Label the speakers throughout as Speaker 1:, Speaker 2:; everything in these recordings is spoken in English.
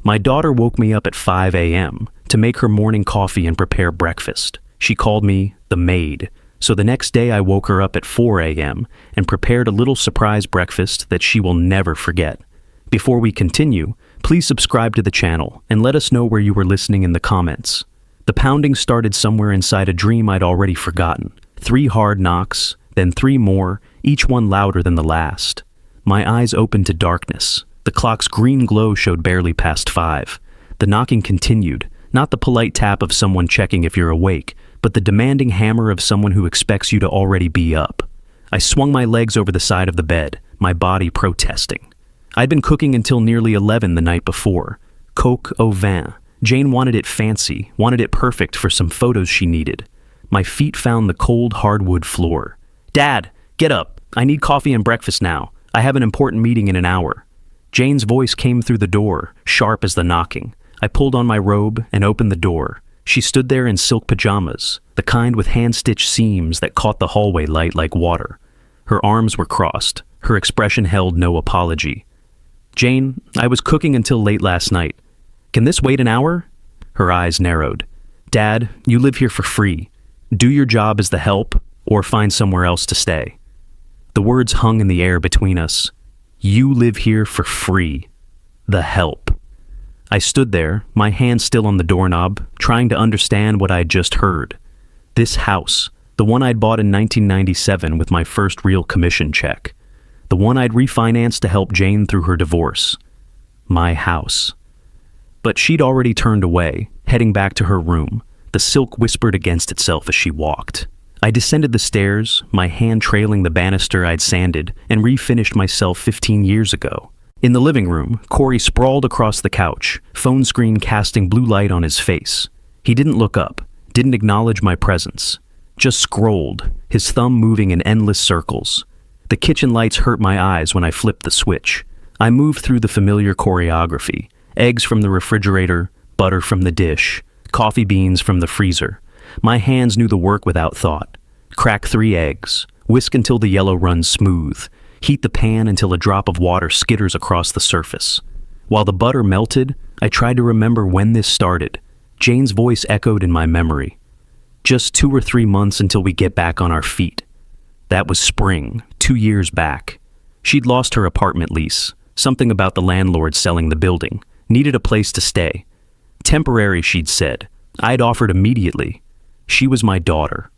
Speaker 1: My daughter woke me up at 5 a.m. to make her morning coffee and prepare breakfast. She called me the maid. So the next day I woke her up at 4 a.m. and prepared a little surprise breakfast that she will never forget. Before we continue, please subscribe to the channel and let us know where you were listening in the comments. The pounding started somewhere inside a dream I'd already forgotten. 3 hard knocks, then 3 more, each one louder than the last. My eyes opened to darkness. The clock's green glow showed barely past 5. The knocking continued, not the polite tap of someone checking if you're awake, but the demanding hammer of someone who expects you to already be up. I swung my legs over the side of the bed, my body protesting. I'd been cooking until nearly 11 the night before. Coq au vin. Jane wanted it fancy, wanted it perfect for some photos she needed. My feet found the cold hardwood floor. "Dad, get up. I need coffee and breakfast now. I have an important meeting in an hour." Jane's voice came through the door, sharp as the knocking. I pulled on my robe and opened the door. She stood there in silk pajamas, the kind with hand-stitched seams that caught the hallway light like water. Her arms were crossed. Her expression held no apology. "Jane, I was cooking until late last night. Can this wait an hour?" Her eyes narrowed. "Dad, you live here for free. Do your job as the help, or find somewhere else to stay." The words hung in the air between us. You live here for free. The help. I stood there, my hand still on the doorknob, trying to understand what I'd just heard. This house, the one I'd bought in 1997 with my first real commission check. The one I'd refinanced to help Jane through her divorce. My house. But she'd already turned away, heading back to her room. The silk whispered against itself as she walked. I descended the stairs, my hand trailing the banister I'd sanded, and refinished myself 15 years ago. In the living room, Corey sprawled across the couch, phone screen casting blue light on his face. He didn't look up, didn't acknowledge my presence. Just scrolled, his thumb moving in endless circles. The kitchen lights hurt my eyes when I flipped the switch. I moved through the familiar choreography. Eggs from the refrigerator, butter from the dish, coffee beans from the freezer. My hands knew the work without thought. Crack 3 eggs. Whisk until the yellow runs smooth. Heat the pan until a drop of water skitters across the surface. While the butter melted, I tried to remember when this started. Jane's voice echoed in my memory. Just 2 or 3 months until we get back on our feet. That was spring, 2 years back. She'd lost her apartment lease. Something about the landlord selling the building. Needed a place to stay. Temporary, she'd said. I'd offered immediately. She was my daughter.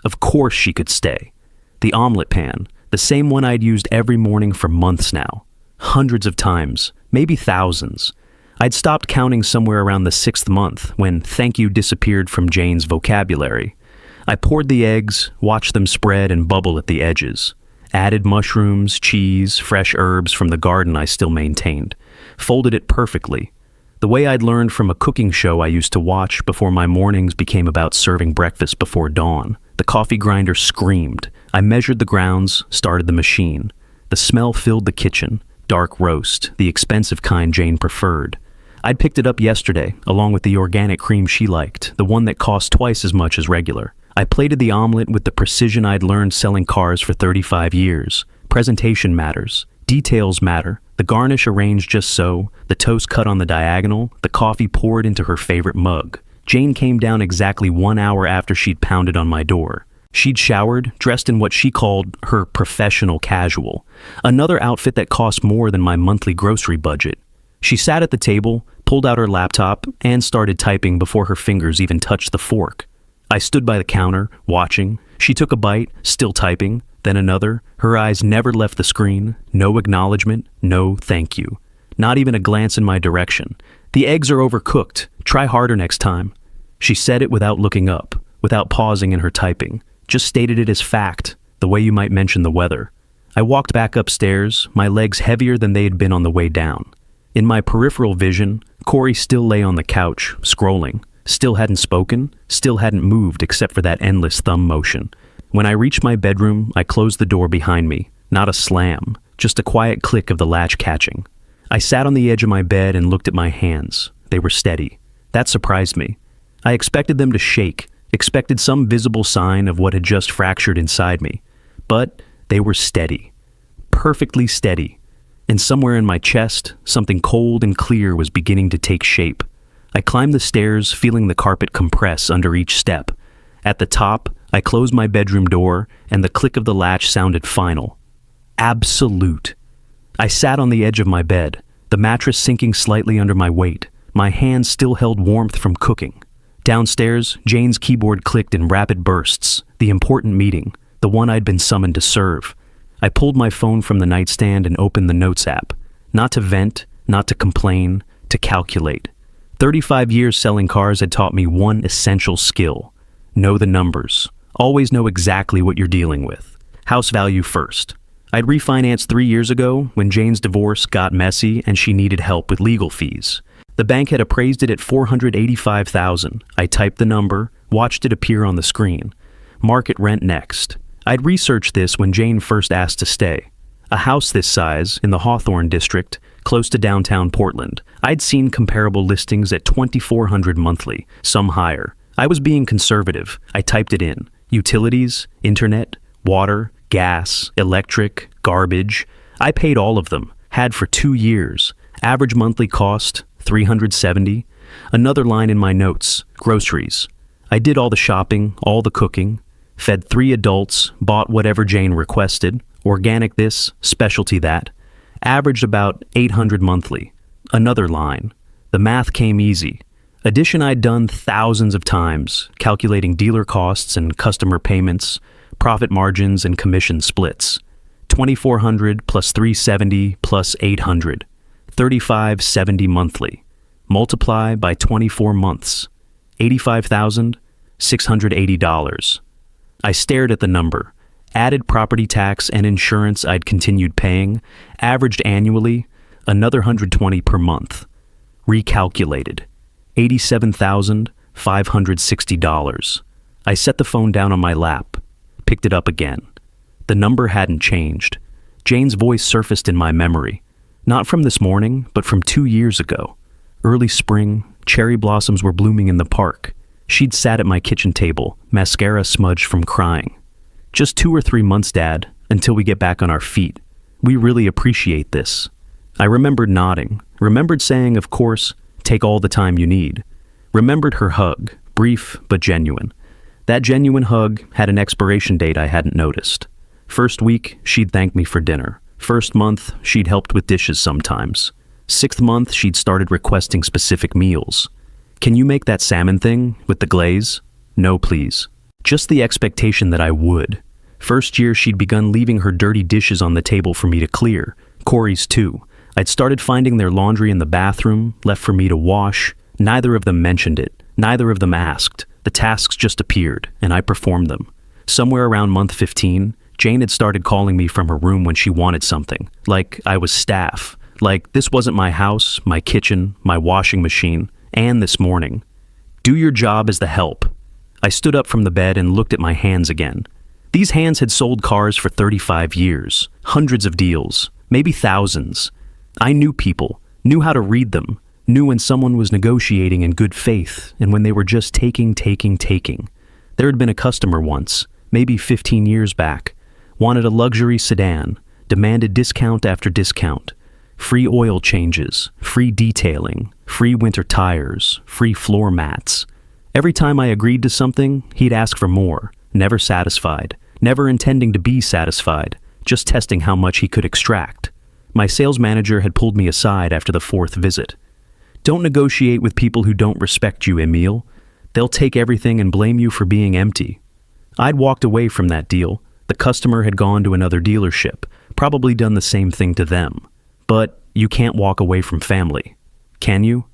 Speaker 1: Of course she could stay. The omelet pan, the same one I'd used every morning for months now. Hundreds of times, maybe thousands. I'd stopped counting somewhere around the 6th month when thank you disappeared from Jane's vocabulary. I poured the eggs, watched them spread and bubble at the edges. Added mushrooms, cheese, fresh herbs from the garden I still maintained. Folded it perfectly. The way I'd learned from a cooking show I used to watch before my mornings became about serving breakfast before dawn. The coffee grinder screamed. I measured the grounds, started the machine. The smell filled the kitchen. Dark roast, the expensive kind Jane preferred. I'd picked it up yesterday, along with the organic cream she liked, the one that cost twice as much as regular. I plated the omelet with the precision I'd learned selling cars for 35 years. Presentation matters. Details matter. The garnish arranged just so, the toast cut on the diagonal, the coffee poured into her favorite mug. Jane came down exactly 1 hour after she'd pounded on my door. She'd showered, dressed in what she called her professional casual, another outfit that cost more than my monthly grocery budget. She sat at the table, pulled out her laptop, and started typing before her fingers even touched the fork. I stood by the counter, watching. She took a bite, still typing, then another. Her eyes never left the screen. No acknowledgement, no thank you. Not even a glance in my direction. "The eggs are overcooked. Try harder next time." She said it without looking up, without pausing in her typing. Just stated it as fact, the way you might mention the weather. I walked back upstairs, my legs heavier than they had been on the way down. In my peripheral vision, Corey still lay on the couch, scrolling. Still hadn't spoken, still hadn't moved except for that endless thumb motion. When I reached my bedroom, I closed the door behind me. Not a slam, just a quiet click of the latch catching. I sat on the edge of my bed and looked at my hands. They were steady. That surprised me. I expected them to shake, expected some visible sign of what had just fractured inside me. But they were steady. Perfectly steady. and somewhere in my chest, something cold and clear was beginning to take shape. I climbed the stairs, feeling the carpet compress under each step. At the top, I closed my bedroom door, and the click of the latch sounded final. Absolute. I sat on the edge of my bed, the mattress sinking slightly under my weight. My hands still held warmth from cooking. Downstairs, Jane's keyboard clicked in rapid bursts. The important meeting, the one I'd been summoned to serve. I pulled my phone from the nightstand and opened the Notes app. Not to vent, not to complain, to calculate. 35 years selling cars had taught me one essential skill. Know the numbers. Always know exactly what you're dealing with. House value first. I'd refinanced 3 years ago when Jane's divorce got messy and she needed help with legal fees. The bank had appraised it at $485,000. I typed the number, watched it appear on the screen. Market rent next. I'd researched this when Jane first asked to stay. A house this size, in the Hawthorne district, close to downtown Portland. I'd seen comparable listings at $2,400 monthly, some higher. I was being conservative. I typed it in. Utilities, internet, water, gas, electric, garbage. I paid all of them. Had for 2 years. Average monthly cost, $370. Another line in my notes, groceries. I did all the shopping, all the cooking, fed 3 adults, bought whatever Jane requested, organic this, specialty that. Averaged about $800 monthly. Another line. The math came easy. Addition I'd done thousands of times, calculating dealer costs and customer payments, profit margins and commission splits. $2,400 plus $370 plus $800. $3,570 monthly. Multiply by 24 months. $85,680. I stared at the number. Added property tax and insurance I'd continued paying, averaged annually, another $120 per month. Recalculated. $87,560. I set the phone down on my lap, picked it up again. The number hadn't changed. Jane's voice surfaced in my memory. Not from this morning, but from 2 years ago. Early spring, cherry blossoms were blooming in the park. She'd sat at my kitchen table, mascara smudged from crying. Just 2 or 3 months, Dad, until we get back on our feet. We really appreciate this. I remembered nodding, remembered saying, of course, take all the time you need. Remembered her hug, brief but genuine. That genuine hug had an expiration date I hadn't noticed. First week, she'd thank me for dinner. First month, she'd helped with dishes sometimes. 6th month, she'd started requesting specific meals. Can you make that salmon thing with the glaze? No, please. Just the expectation that I would. First year, she'd begun leaving her dirty dishes on the table for me to clear. Corey's too. I'd started finding their laundry in the bathroom, left for me to wash. Neither of them mentioned it. Neither of them asked. The tasks just appeared, and I performed them. Somewhere around month 15, Jane had started calling me from her room when she wanted something. Like I was staff. Like this wasn't my house, my kitchen, my washing machine. And this morning. Do your job as the help. I stood up from the bed and looked at my hands again. These hands had sold cars for 35 years. Hundreds of deals. Maybe thousands. I knew people. Knew how to read them. Knew when someone was negotiating in good faith and when they were just taking. There had been a customer once, maybe 15 years back. Wanted a luxury sedan. Demanded discount after discount. Free oil changes. Free detailing. Free winter tires. Free floor mats. Every time I agreed to something, he'd ask for more. Never satisfied. Never intending to be satisfied. Just testing how much he could extract. My sales manager had pulled me aside after the 4th visit. Don't negotiate with people who don't respect you, Emile. They'll take everything and blame you for being empty. I'd walked away from that deal. The customer had gone to another dealership, probably done the same thing to them. But you can't walk away from family. Can you?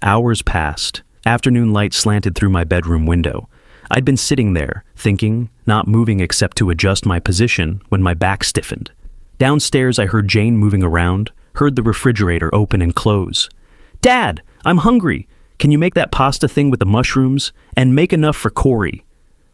Speaker 1: Hours passed. Afternoon light slanted through my bedroom window. I'd been sitting there, thinking, not moving except to adjust my position, when my back stiffened. Downstairs, I heard Jane moving around, heard the refrigerator open and close. Dad, I'm hungry. Can you make that pasta thing with the mushrooms? And make enough for Corey.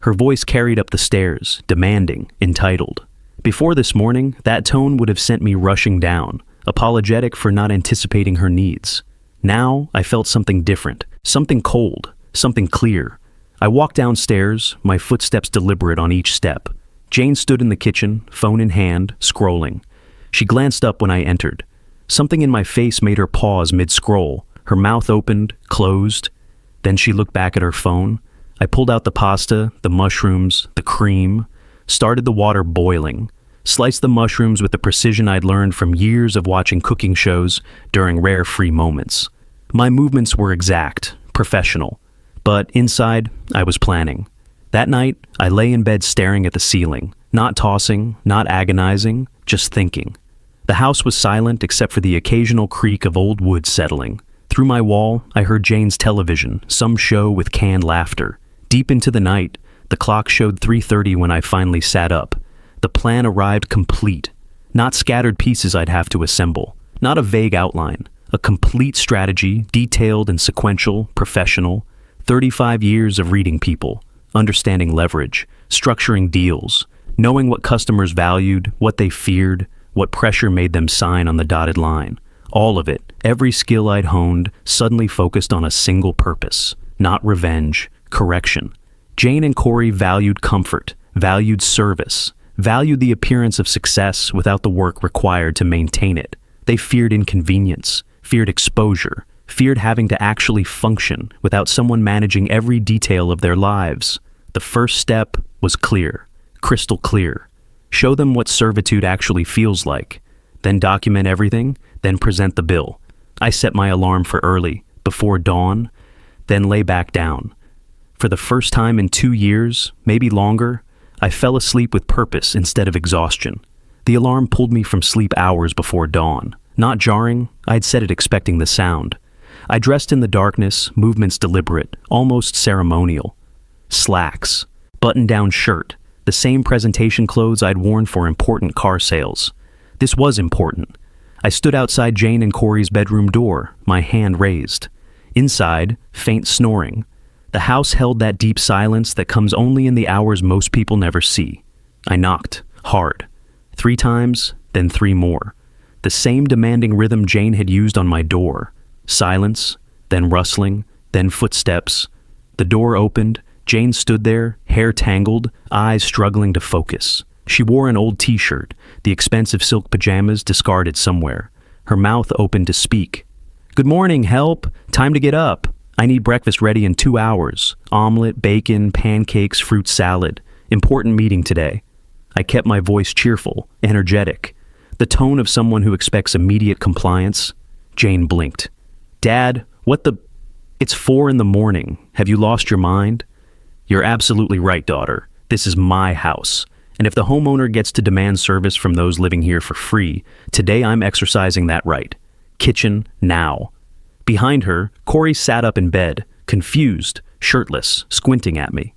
Speaker 1: Her voice carried up the stairs, demanding, entitled. Before this morning, that tone would have sent me rushing down, apologetic for not anticipating her needs. Now, I felt something different, something cold, something clear. I walked downstairs, my footsteps deliberate on each step. Jane stood in the kitchen, phone in hand, scrolling. She glanced up when I entered. Something in my face made her pause mid-scroll. Her mouth opened, closed. Then she looked back at her phone. I pulled out the pasta, the mushrooms, the cream, started the water boiling, sliced the mushrooms with the precision I'd learned from years of watching cooking shows during rare free moments. My movements were exact, professional, but inside, I was planning. That night, I lay in bed staring at the ceiling, not tossing, not agonizing, just thinking. The house was silent except for the occasional creak of old wood settling. Through my wall, I heard Jane's television, some show with canned laughter. Deep into the night, the clock showed 3:30 when I finally sat up. The plan arrived complete. Not scattered pieces I'd have to assemble. Not a vague outline. A complete strategy, detailed and sequential, professional. 35 years of reading people, understanding leverage, structuring deals, knowing what customers valued, what they feared, what pressure made them sign on the dotted line. All of it, every skill I'd honed, suddenly focused on a single purpose. Not revenge, correction. Jane and Corey valued comfort, valued service, valued the appearance of success without the work required to maintain it. They feared inconvenience, feared exposure, feared having to actually function without someone managing every detail of their lives. The first step was clear, crystal clear. Show them what servitude actually feels like. Then document everything, then present the bill. I set my alarm for early, before dawn, then lay back down. For the first time in 2 years, maybe longer, I fell asleep with purpose instead of exhaustion. The alarm pulled me from sleep hours before dawn. Not jarring, I'd set it expecting the sound. I dressed in the darkness, movements deliberate, almost ceremonial. Slacks, button-down shirt, the same presentation clothes I'd worn for important car sales. This was important. I stood outside Jane and Corey's bedroom door, my hand raised. Inside, faint snoring. The house held that deep silence that comes only in the hours most people never see. I knocked, hard. 3 times, then 3 more. The same demanding rhythm Jane had used on my door. Silence, then rustling, then footsteps. The door opened. Jane stood there, hair tangled, eyes struggling to focus. She wore an old t-shirt, the expensive silk pajamas discarded somewhere. Her mouth opened to speak. "Good morning, help! Time to get up. I need breakfast ready in 2 hours. Omelet, bacon, pancakes, fruit salad. Important meeting today." I kept my voice cheerful, energetic. The tone of someone who expects immediate compliance. Jane blinked. "Dad, what the... It's 4 in the morning. Have you lost your mind?" "You're absolutely right, daughter. This is my house. And if the homeowner gets to demand service from those living here for free, today I'm exercising that right. Kitchen, now." Behind her, Corey sat up in bed, confused, shirtless, squinting at me.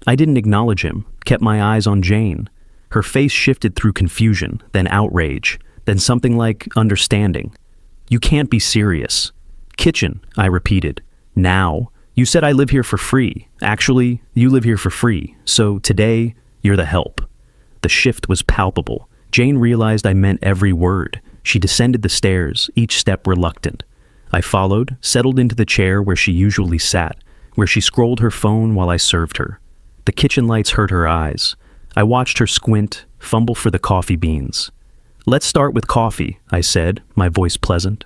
Speaker 1: I didn't acknowledge him, kept my eyes on Jane. Her face shifted through confusion, then outrage, then something like understanding. "You can't be serious." "Kitchen," I repeated. "Now. You said I live here for free. Actually, you live here for free. So today, you're the help." The shift was palpable. Jane realized I meant every word. She descended the stairs, each step reluctant. I followed, settled into the chair where she usually sat, where she scrolled her phone while I served her. The kitchen lights hurt her eyes. I watched her squint, fumble for the coffee beans. "Let's start with coffee," I said, my voice pleasant.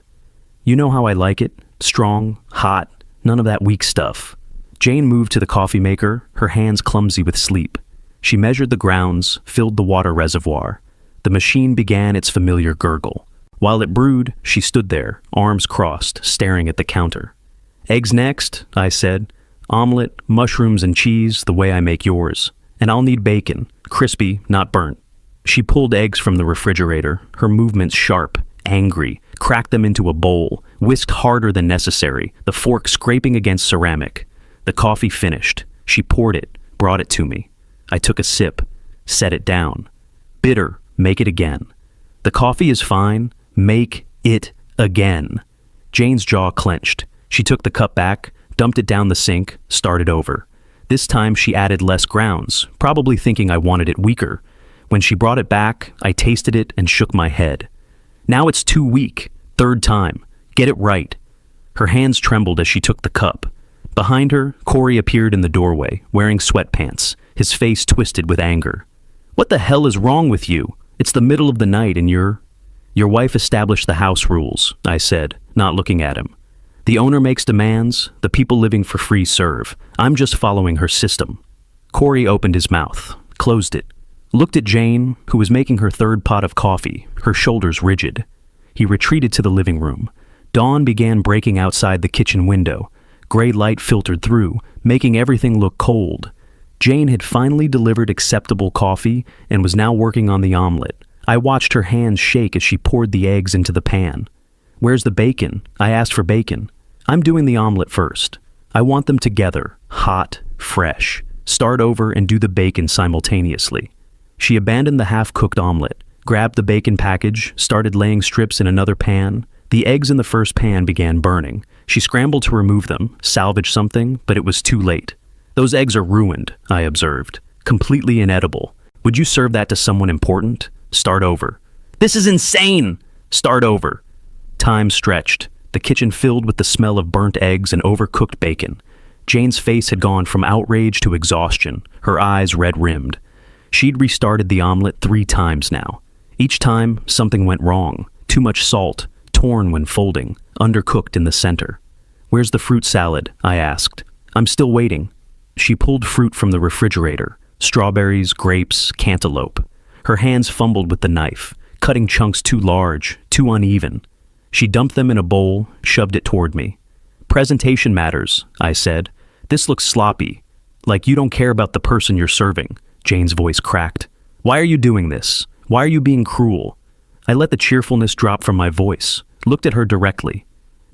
Speaker 1: "You know how I like it. Strong, hot, none of that weak stuff." Jane moved to the coffee maker, her hands clumsy with sleep. She measured the grounds, filled the water reservoir. The machine began its familiar gurgle. While it brewed, she stood there, arms crossed, staring at the counter. "Eggs next," I said. "Omelet, mushrooms and cheese, the way I make yours. And I'll need bacon, crispy, not burnt." She pulled eggs from the refrigerator, her movements sharp, angry, cracked them into a bowl, whisked harder than necessary, the fork scraping against ceramic. The coffee finished. She poured it, brought it to me. I took a sip, set it down. "Bitter, make it again." "The coffee is fine. Make it again." Jane's jaw clenched. She took the cup back, dumped it down the sink, started over. This time she added less grounds, probably thinking I wanted it weaker. When she brought it back, I tasted it and shook my head. "Now it's too weak. 3rd time. Get it right." Her hands trembled as she took the cup. Behind her, Corey appeared in the doorway, wearing sweatpants, his face twisted with anger. "What the hell is wrong with you? It's the middle of the night and you're..." Your wife established the house rules, I said, not looking at him. The owner makes demands, the people living for free serve. I'm just following her system. Corey opened his mouth, closed it, looked at Jane, who was making her third pot of coffee, her shoulders rigid. He retreated to the living room. Dawn began breaking outside the kitchen window. Gray light filtered through, making everything look cold. Jane had finally delivered acceptable coffee and was now working on the omelet. I watched her hands shake as she poured the eggs into the pan. Where's the bacon? I asked for bacon. I'm doing the omelet first. I want them together, hot, fresh. Start over and do the bacon simultaneously. She abandoned the half-cooked omelet, grabbed the bacon package, started laying strips in another pan. The eggs in the first pan began burning. She scrambled to remove them, salvage something, but it was too late. Those eggs are ruined, I observed. Completely inedible. Would you serve that to someone important? Start over. This is insane! Start over. Time stretched, the kitchen filled with the smell of burnt eggs and overcooked bacon. Jane's face had gone from outrage to exhaustion, her eyes red-rimmed. She'd restarted the omelet 3 times now. Each time, something went wrong. Too much salt, torn when folding, undercooked in the center. Where's the fruit salad? I asked. I'm still waiting. She pulled fruit from the refrigerator. Strawberries, grapes, cantaloupe. Her hands fumbled with the knife, cutting chunks too large, too uneven. She dumped them in a bowl, shoved it toward me. Presentation matters, I said. This looks sloppy. Like you don't care about the person you're serving. Jane's voice cracked. Why are you doing this? Why are you being cruel? I let the cheerfulness drop from my voice, looked at her directly.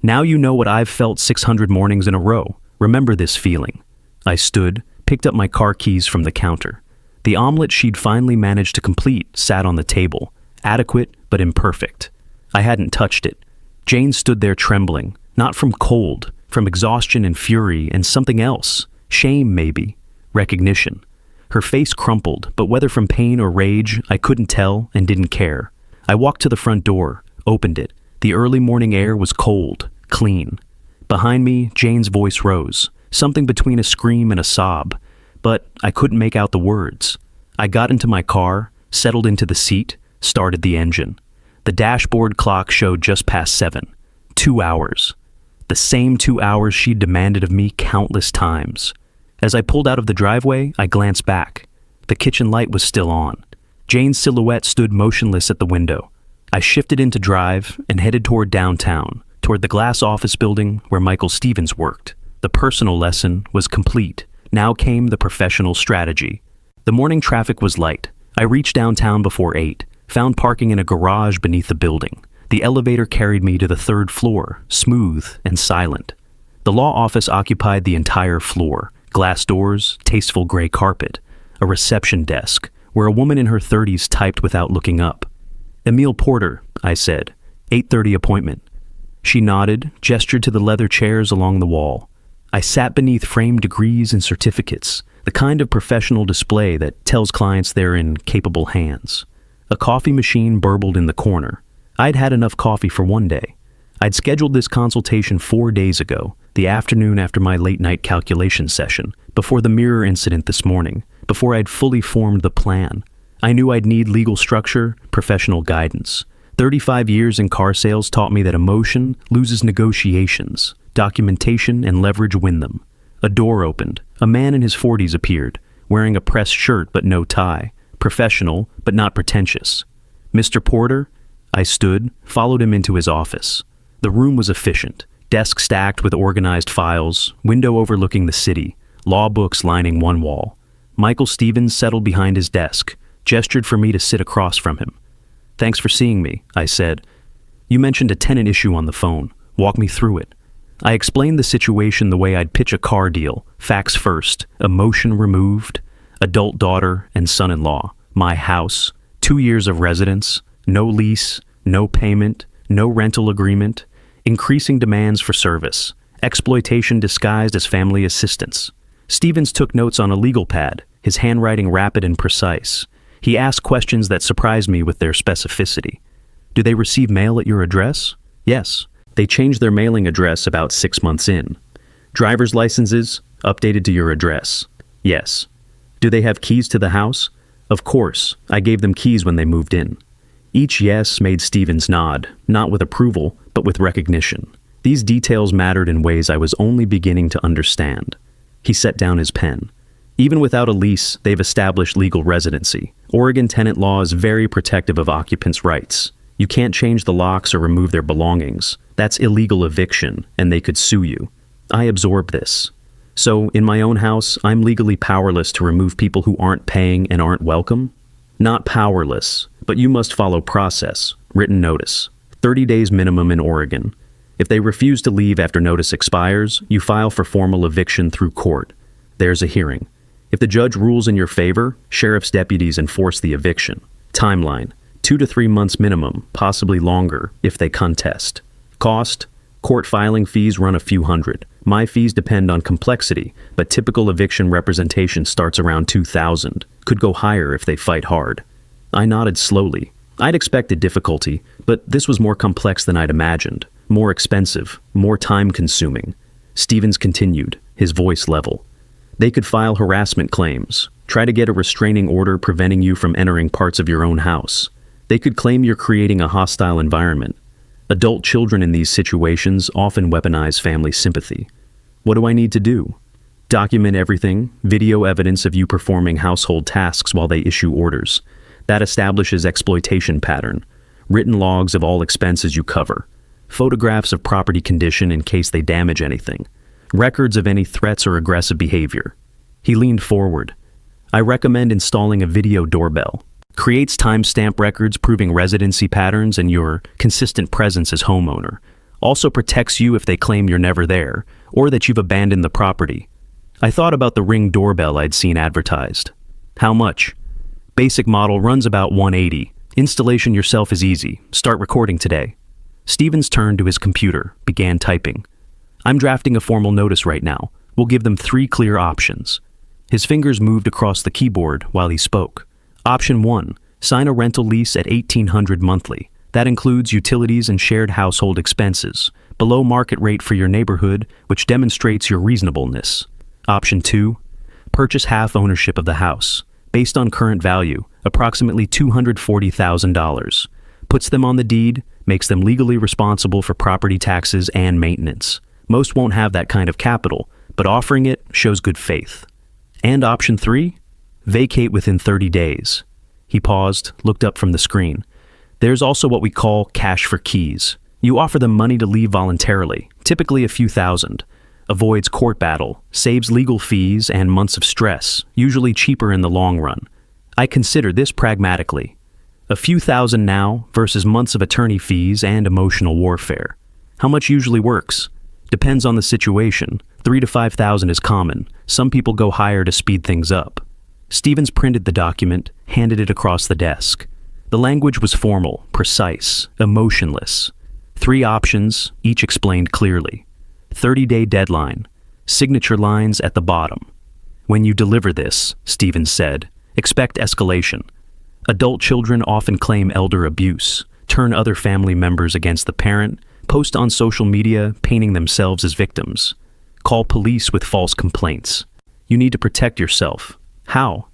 Speaker 1: Now you know what I've felt 600 mornings in a row. Remember this feeling. I stood, picked up my car keys from the counter. The omelet she'd finally managed to complete sat on the table, adequate but imperfect. I hadn't touched it. Jane stood there trembling, not from cold, from exhaustion and fury and something else. Shame, maybe. Recognition. Her face crumpled, but whether from pain or rage, I couldn't tell and didn't care. I walked to the front door, opened it. The early morning air was cold, clean. Behind me, Jane's voice rose, something between a scream and a sob, but I couldn't make out the words. I got into my car, settled into the seat, started the engine. The dashboard clock showed just past 7. 2 hours. The same 2 hours she'd demanded of me countless times. As I pulled out of the driveway, I glanced back. The kitchen light was still on. Jane's silhouette stood motionless at the window. I shifted into drive and headed toward downtown, toward the glass office building where Michael Stevens worked. The personal lesson was complete. Now came the professional strategy. The morning traffic was light. I reached downtown before 8, found parking in a garage beneath the building. The elevator carried me to the 3rd floor, smooth and silent. The law office occupied the entire floor. Glass doors, tasteful gray carpet. A reception desk, where a woman in her 30s typed without looking up. Emil Porter, I said. 8:30 appointment. She nodded, gestured to the leather chairs along the wall. I sat beneath framed degrees and certificates, the kind of professional display that tells clients they're in capable hands. A coffee machine burbled in the corner. I'd had enough coffee for one day. I'd scheduled this consultation 4 days ago, the afternoon after my late-night calculation session, before the mirror incident this morning, before I'd fully formed the plan. I knew I'd need legal structure, professional guidance. 35 years in car sales taught me that emotion loses negotiations. Documentation and leverage win them. A door opened. A man in his 40s appeared, wearing a pressed shirt but no tie, professional but not pretentious. Mr. Porter? I stood, followed him into his office. The room was efficient, desk stacked with organized files, window overlooking the city, law books lining one wall. Michael Stevens settled behind his desk, gestured for me to sit across from him. Thanks for seeing me, I said. You mentioned a tenant issue on the phone. Walk me through it. I explained the situation the way I'd pitch a car deal, facts first, emotion removed, adult daughter and son-in-law, my house, 2 years of residence, no lease, no payment, no rental agreement, increasing demands for service, exploitation disguised as family assistance. Stevens took notes on a legal pad, his handwriting rapid and precise. He asked questions that surprised me with their specificity. Do they receive mail at your address? Yes. They changed their mailing address about 6 months in. Driver's licenses, updated to your address. Yes. Do they have keys to the house? Of course. I gave them keys when they moved in. Each yes made Stevens nod, not with approval, but with recognition. These details mattered in ways I was only beginning to understand. He set down his pen. Even without a lease, they've established legal residency. Oregon tenant law is very protective of occupants' rights. You can't change the locks or remove their belongings. That's illegal eviction, and they could sue you. I absorbed this. So, in my own house, I'm legally powerless to remove people who aren't paying and aren't welcome? Not powerless, but you must follow process, written notice. 30 days minimum in Oregon. If they refuse to leave after notice expires, you file for formal eviction through court. There's a hearing. If the judge rules in your favor, sheriff's deputies enforce the eviction. Timeline: 2 to 3 months minimum, possibly longer if they contest. Cost: court filing fees run a few hundred. My fees depend on complexity, but typical eviction representation starts around $2,000. Could go higher if they fight hard. I nodded slowly. I'd expected difficulty, but this was more complex than I'd imagined. More expensive, more time-consuming. Stevens continued, his voice level. They could file harassment claims, try to get a restraining order preventing you from entering parts of your own house. They could claim you're creating a hostile environment. Adult children in these situations often weaponize family sympathy. What do I need to do? Document everything, video evidence of you performing household tasks while they issue orders. That establishes exploitation pattern. Written logs of all expenses you cover. Photographs of property condition in case they damage anything. Records of any threats or aggressive behavior. He leaned forward. I recommend installing a video doorbell. Creates timestamp records proving residency patterns and your consistent presence as homeowner. Also protects you if they claim you're never there, or that you've abandoned the property. I thought about the Ring doorbell I'd seen advertised. How much? Basic model runs about $180. Installation yourself is easy. Start recording today. Stevens turned to his computer, began typing. I'm drafting a formal notice right now. We'll give them 3 clear options. His fingers moved across the keyboard while he spoke. Option 1, sign a rental lease at $1,800 monthly. That includes utilities and shared household expenses, below market rate for your neighborhood, which demonstrates your reasonableness. Option 2, purchase half ownership of the house, based on current value, approximately $240,000. Puts them on the deed, makes them legally responsible for property taxes and maintenance. Most won't have that kind of capital, but offering it shows good faith. And option 3, vacate within 30 days. He paused, looked up from the screen. There's also what we call cash for keys. You offer them money to leave voluntarily, typically a few thousand. Avoids court battle, saves legal fees and months of stress, usually cheaper in the long run. I consider this pragmatically. A few thousand now versus months of attorney fees and emotional warfare. How much usually works? Depends on the situation. 3 to 5,000 is common. Some people go higher to speed things up. Stevens printed the document, handed it across the desk. The language was formal, precise, emotionless. 3 options, each explained clearly. 30-day deadline. Signature lines at the bottom. When you deliver this, Stevens said, expect escalation. Adult children often claim elder abuse, turn other family members against the parent, post on social media painting themselves as victims. Call police with false complaints. You need to protect yourself. How?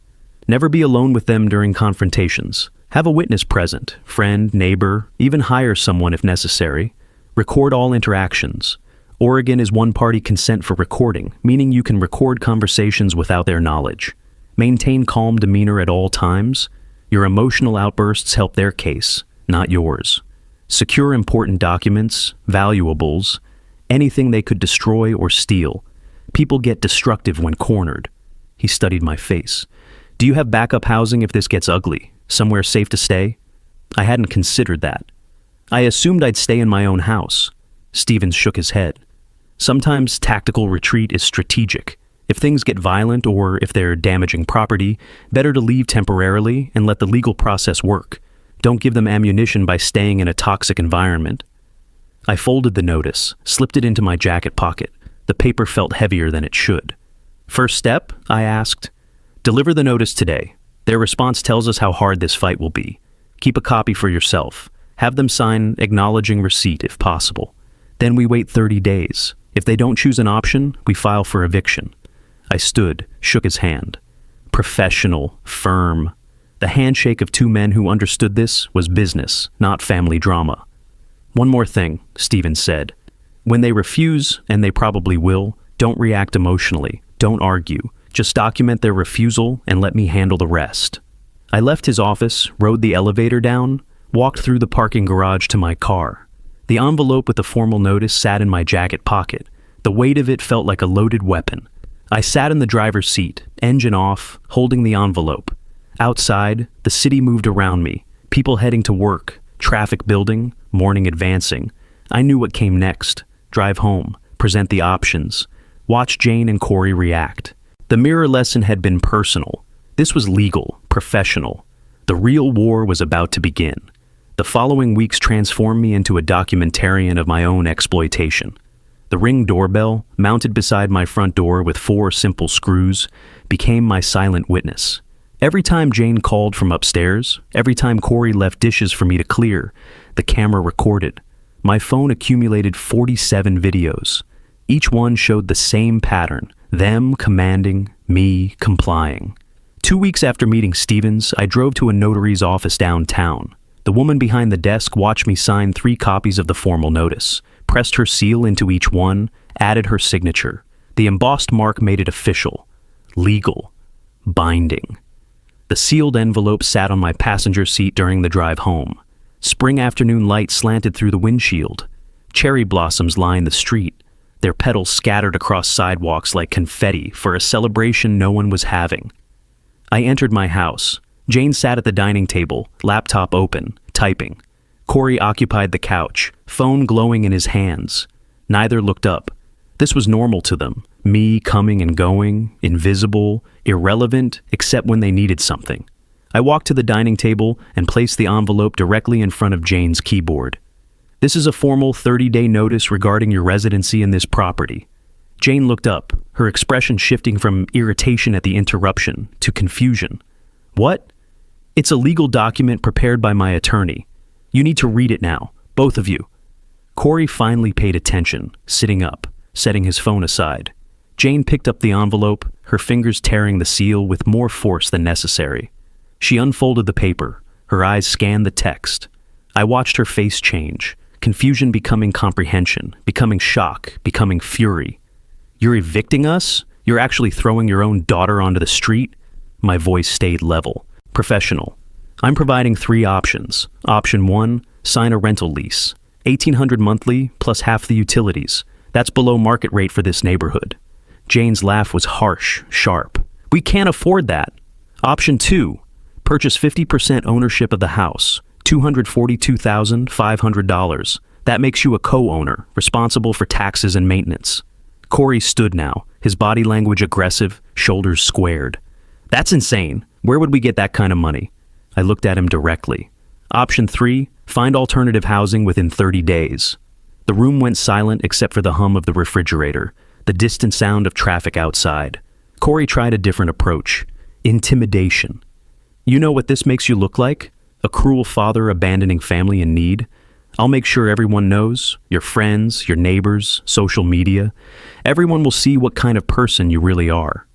Speaker 1: Never be alone with them during confrontations. Have a witness present, friend, neighbor, even hire someone if necessary. Record all interactions. Oregon is one-party consent for recording, meaning you can record conversations without their knowledge. Maintain calm demeanor at all times. Your emotional outbursts help their case, not yours. Secure important documents, valuables, anything they could destroy or steal. People get destructive when cornered. He studied my face. Do you have backup housing if this gets ugly? Somewhere safe to stay? I hadn't considered that. I assumed I'd stay in my own house. Stevens shook his head. Sometimes tactical retreat is strategic. If things get violent or if they're damaging property, better to leave temporarily and let the legal process work. Don't give them ammunition by staying in a toxic environment. I folded the notice, slipped it into my jacket pocket. The paper felt heavier than it should. First step, I asked. Deliver the notice today. Their response tells us how hard this fight will be. Keep a copy for yourself. Have them sign acknowledging receipt if possible. Then we wait 30 days. If they don't choose an option, we file for eviction. I stood, shook his hand. Professional, firm. The handshake of two men who understood this was business, not family drama. "One more thing," Stevens said. "When they refuse, and they probably will, don't react emotionally. Don't argue. Just document their refusal and let me handle the rest." I left his office, rode the elevator down, walked through the parking garage to my car. The envelope with the formal notice sat in my jacket pocket. The weight of it felt like a loaded weapon. I sat in the driver's seat, engine off, holding the envelope. Outside, the city moved around me, people heading to work, traffic building, morning advancing. I knew what came next. Drive home, present the options, watch Jane and Corey react. The mirror lesson had been personal. This was legal, professional. The real war was about to begin. The following weeks transformed me into a documentarian of my own exploitation. The Ring doorbell, mounted beside my front door with 4 simple screws, became my silent witness. Every time Jane called from upstairs, every time Corey left dishes for me to clear, the camera recorded. My phone accumulated 47 videos. Each one showed the same pattern, them commanding, me complying. 2 weeks after meeting Stevens, I drove to a notary's office downtown. The woman behind the desk watched me sign 3 copies of the formal notice, pressed her seal into each one, added her signature. The embossed mark made it official, legal, binding. The sealed envelope sat on my passenger seat during the drive home. Spring afternoon light slanted through the windshield. Cherry blossoms lined the street, their petals scattered across sidewalks like confetti for a celebration no one was having. I entered my house. Jane sat at the dining table, laptop open, typing. Corey occupied the couch, phone glowing in his hands. Neither looked up. This was normal to them, me coming and going, invisible, irrelevant, except when they needed something. I walked to the dining table and placed the envelope directly in front of Jane's keyboard. "This is a formal 30-day notice regarding your residency in this property." Jane looked up, her expression shifting from irritation at the interruption to confusion. "What?" "It's a legal document prepared by my attorney. You need to read it now, both of you." Corey finally paid attention, sitting up, setting his phone aside. Jane picked up the envelope, her fingers tearing the seal with more force than necessary. She unfolded the paper, her eyes scanned the text. I watched her face change, confusion becoming comprehension, becoming shock, becoming fury. "You're evicting us? You're actually throwing your own daughter onto the street?" My voice stayed level, professional. "I'm providing 3 options. Option 1, sign a rental lease. $1,800 monthly plus half the utilities. That's below market rate for this neighborhood." Jane's laugh was harsh, sharp. "We can't afford that." Option 2, purchase 50% ownership of the house, $242,500. That makes you a co-owner, responsible for taxes and maintenance. Corey stood now, his body language aggressive, shoulders squared. "That's insane. Where would we get that kind of money?" I looked at him directly. Option 3, find alternative housing within 30 days. The room went silent except for the hum of the refrigerator, the distant sound of traffic outside. Corey tried a different approach. Intimidation. "You know what this makes you look like? A cruel father abandoning family in need? I'll make sure everyone knows, your friends, your neighbors, social media. Everyone will see what kind of person you really are."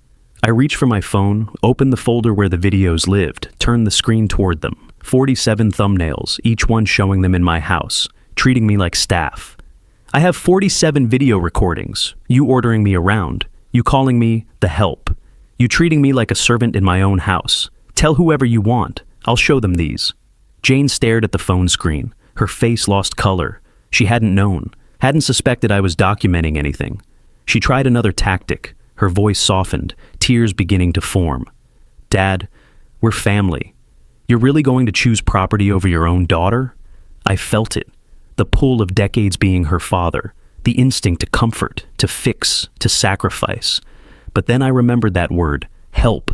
Speaker 1: I reached for my phone, opened the folder where the videos lived, turned the screen toward them. 47 thumbnails, each one showing them in my house, treating me like staff. "I have 47 video recordings, you ordering me around, you calling me the help, you treating me like a servant in my own house. Tell whoever you want, I'll show them these." Jane stared at the phone screen. Her face lost color. She hadn't known, hadn't suspected I was documenting anything. She tried another tactic. Her voice softened, tears beginning to form. "Dad, we're family. You're really going to choose property over your own daughter?" I felt it. The pull of decades being her father. The instinct to comfort, to fix, to sacrifice. But then I remembered that word, help.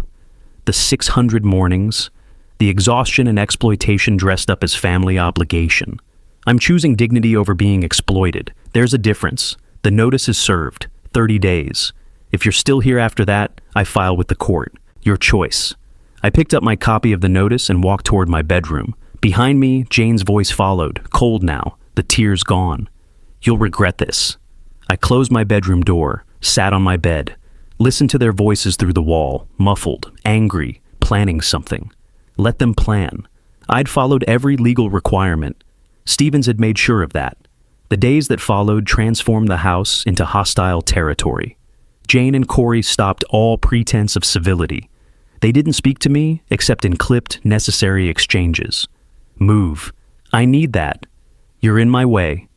Speaker 1: The 600 mornings, the exhaustion and exploitation dressed up as family obligation. I'm choosing dignity over being exploited. There's a difference. The notice is served, 30 days. If you're still here after that, I file with the court. Your choice. I picked up my copy of the notice and walked toward my bedroom. Behind me, Jane's voice followed, cold now, the tears gone. "You'll regret this." I closed my bedroom door, sat on my bed, listened to their voices through the wall, muffled, angry, planning something. Let them plan. I'd followed every legal requirement. Stevens had made sure of that. The days that followed transformed the house into hostile territory. Jane and Corey stopped all pretense of civility. They didn't speak to me except in clipped, necessary exchanges. Move. I need that. You're in my way.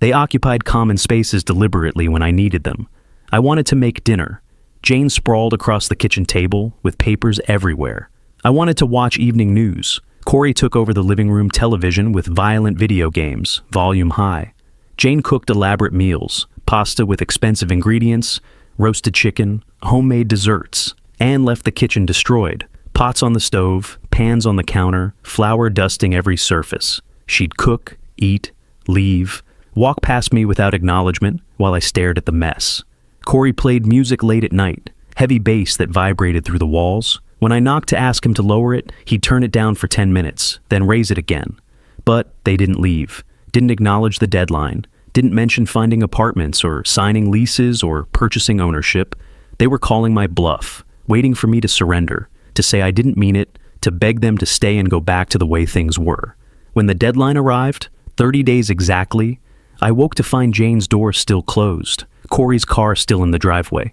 Speaker 1: They occupied common spaces deliberately when I needed them. I wanted to make dinner. Jane sprawled across the kitchen table with papers everywhere. I wanted to watch evening news. Corey took over the living room television with violent video games, volume high. Jane cooked elaborate meals, pasta with expensive ingredients, roasted chicken, homemade desserts, and left the kitchen destroyed. Pots on the stove, pans on the counter, flour dusting every surface. She'd cook, eat, leave, walk past me without acknowledgement while I stared at the mess. Corey played music late at night, heavy bass that vibrated through the walls. When I knocked to ask him to lower it, he'd turn it down for 10 minutes, then raise it again. But they didn't leave, didn't acknowledge the deadline, didn't mention finding apartments or signing leases or purchasing ownership. They were calling my bluff, waiting for me to surrender, to say I didn't mean it, to beg them to stay and go back to the way things were. When the deadline arrived, 30 days exactly, I woke to find Jane's door still closed, Corey's car still in the driveway.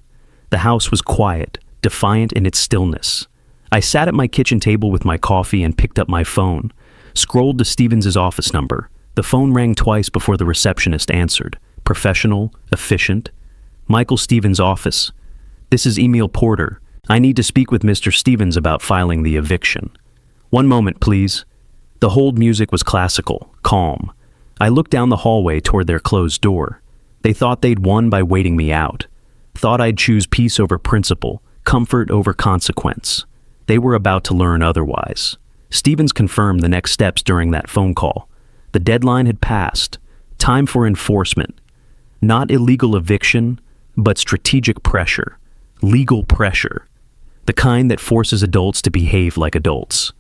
Speaker 1: The house was quiet, defiant in its stillness. I sat at my kitchen table with my coffee and picked up my phone, scrolled to Stevens' office number. The phone rang twice before the receptionist answered. Professional, efficient. Michael Stevens' office. This is Emil Porter. I need to speak with Mr. Stevens about filing the eviction. One moment, please. The hold music was classical, calm. I looked down the hallway toward their closed door. They thought they'd won by waiting me out. Thought I'd choose peace over principle, comfort over consequence. They were about to learn otherwise. Stevens confirmed the next steps during that phone call. The deadline had passed. Time for enforcement. Not illegal eviction, but strategic pressure. Legal pressure. The kind that forces adults to behave like adults.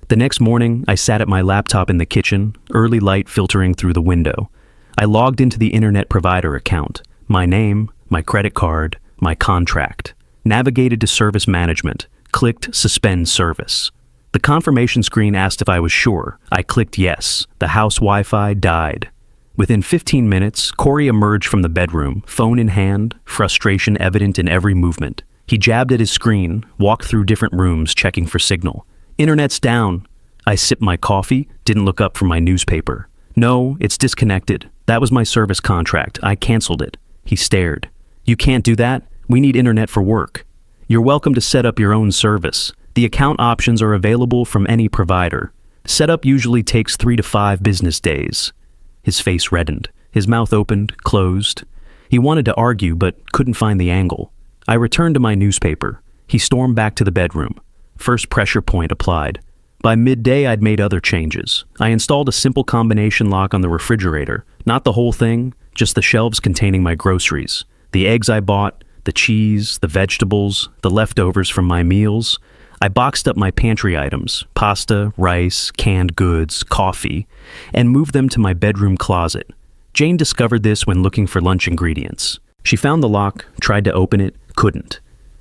Speaker 1: The next morning, I sat at my laptop in the kitchen, early light filtering through the window. I logged into the internet provider account. My name, my credit card, my contract. Navigated to service management. Clicked suspend service. The confirmation screen asked if I was sure. I clicked yes. The house Wi-Fi died. Within 15 minutes, Corey emerged from the bedroom, phone in hand, frustration evident in every movement. He jabbed at his screen, walked through different rooms checking for signal. Internet's down. I sipped my coffee, didn't look up from my newspaper. No, it's disconnected. That was my service contract. I canceled it. He stared. You can't do that. We need internet for work. You're welcome to set up your own service. The account options are available from any provider. Setup usually takes 3 to 5 business days. His face reddened. His mouth opened, closed. He wanted to argue, but couldn't find the angle. I returned to my newspaper. He stormed back to the bedroom. First pressure point applied. By midday, I'd made other changes. I installed a simple combination lock on the refrigerator. Not the whole thing, just the shelves containing my groceries. The eggs I bought, the cheese, the vegetables, the leftovers from my meals. I boxed up my pantry items, pasta, rice, canned goods, coffee, and moved them to my bedroom closet. Jane discovered this when looking for lunch ingredients. She found the lock, tried to open it, couldn't.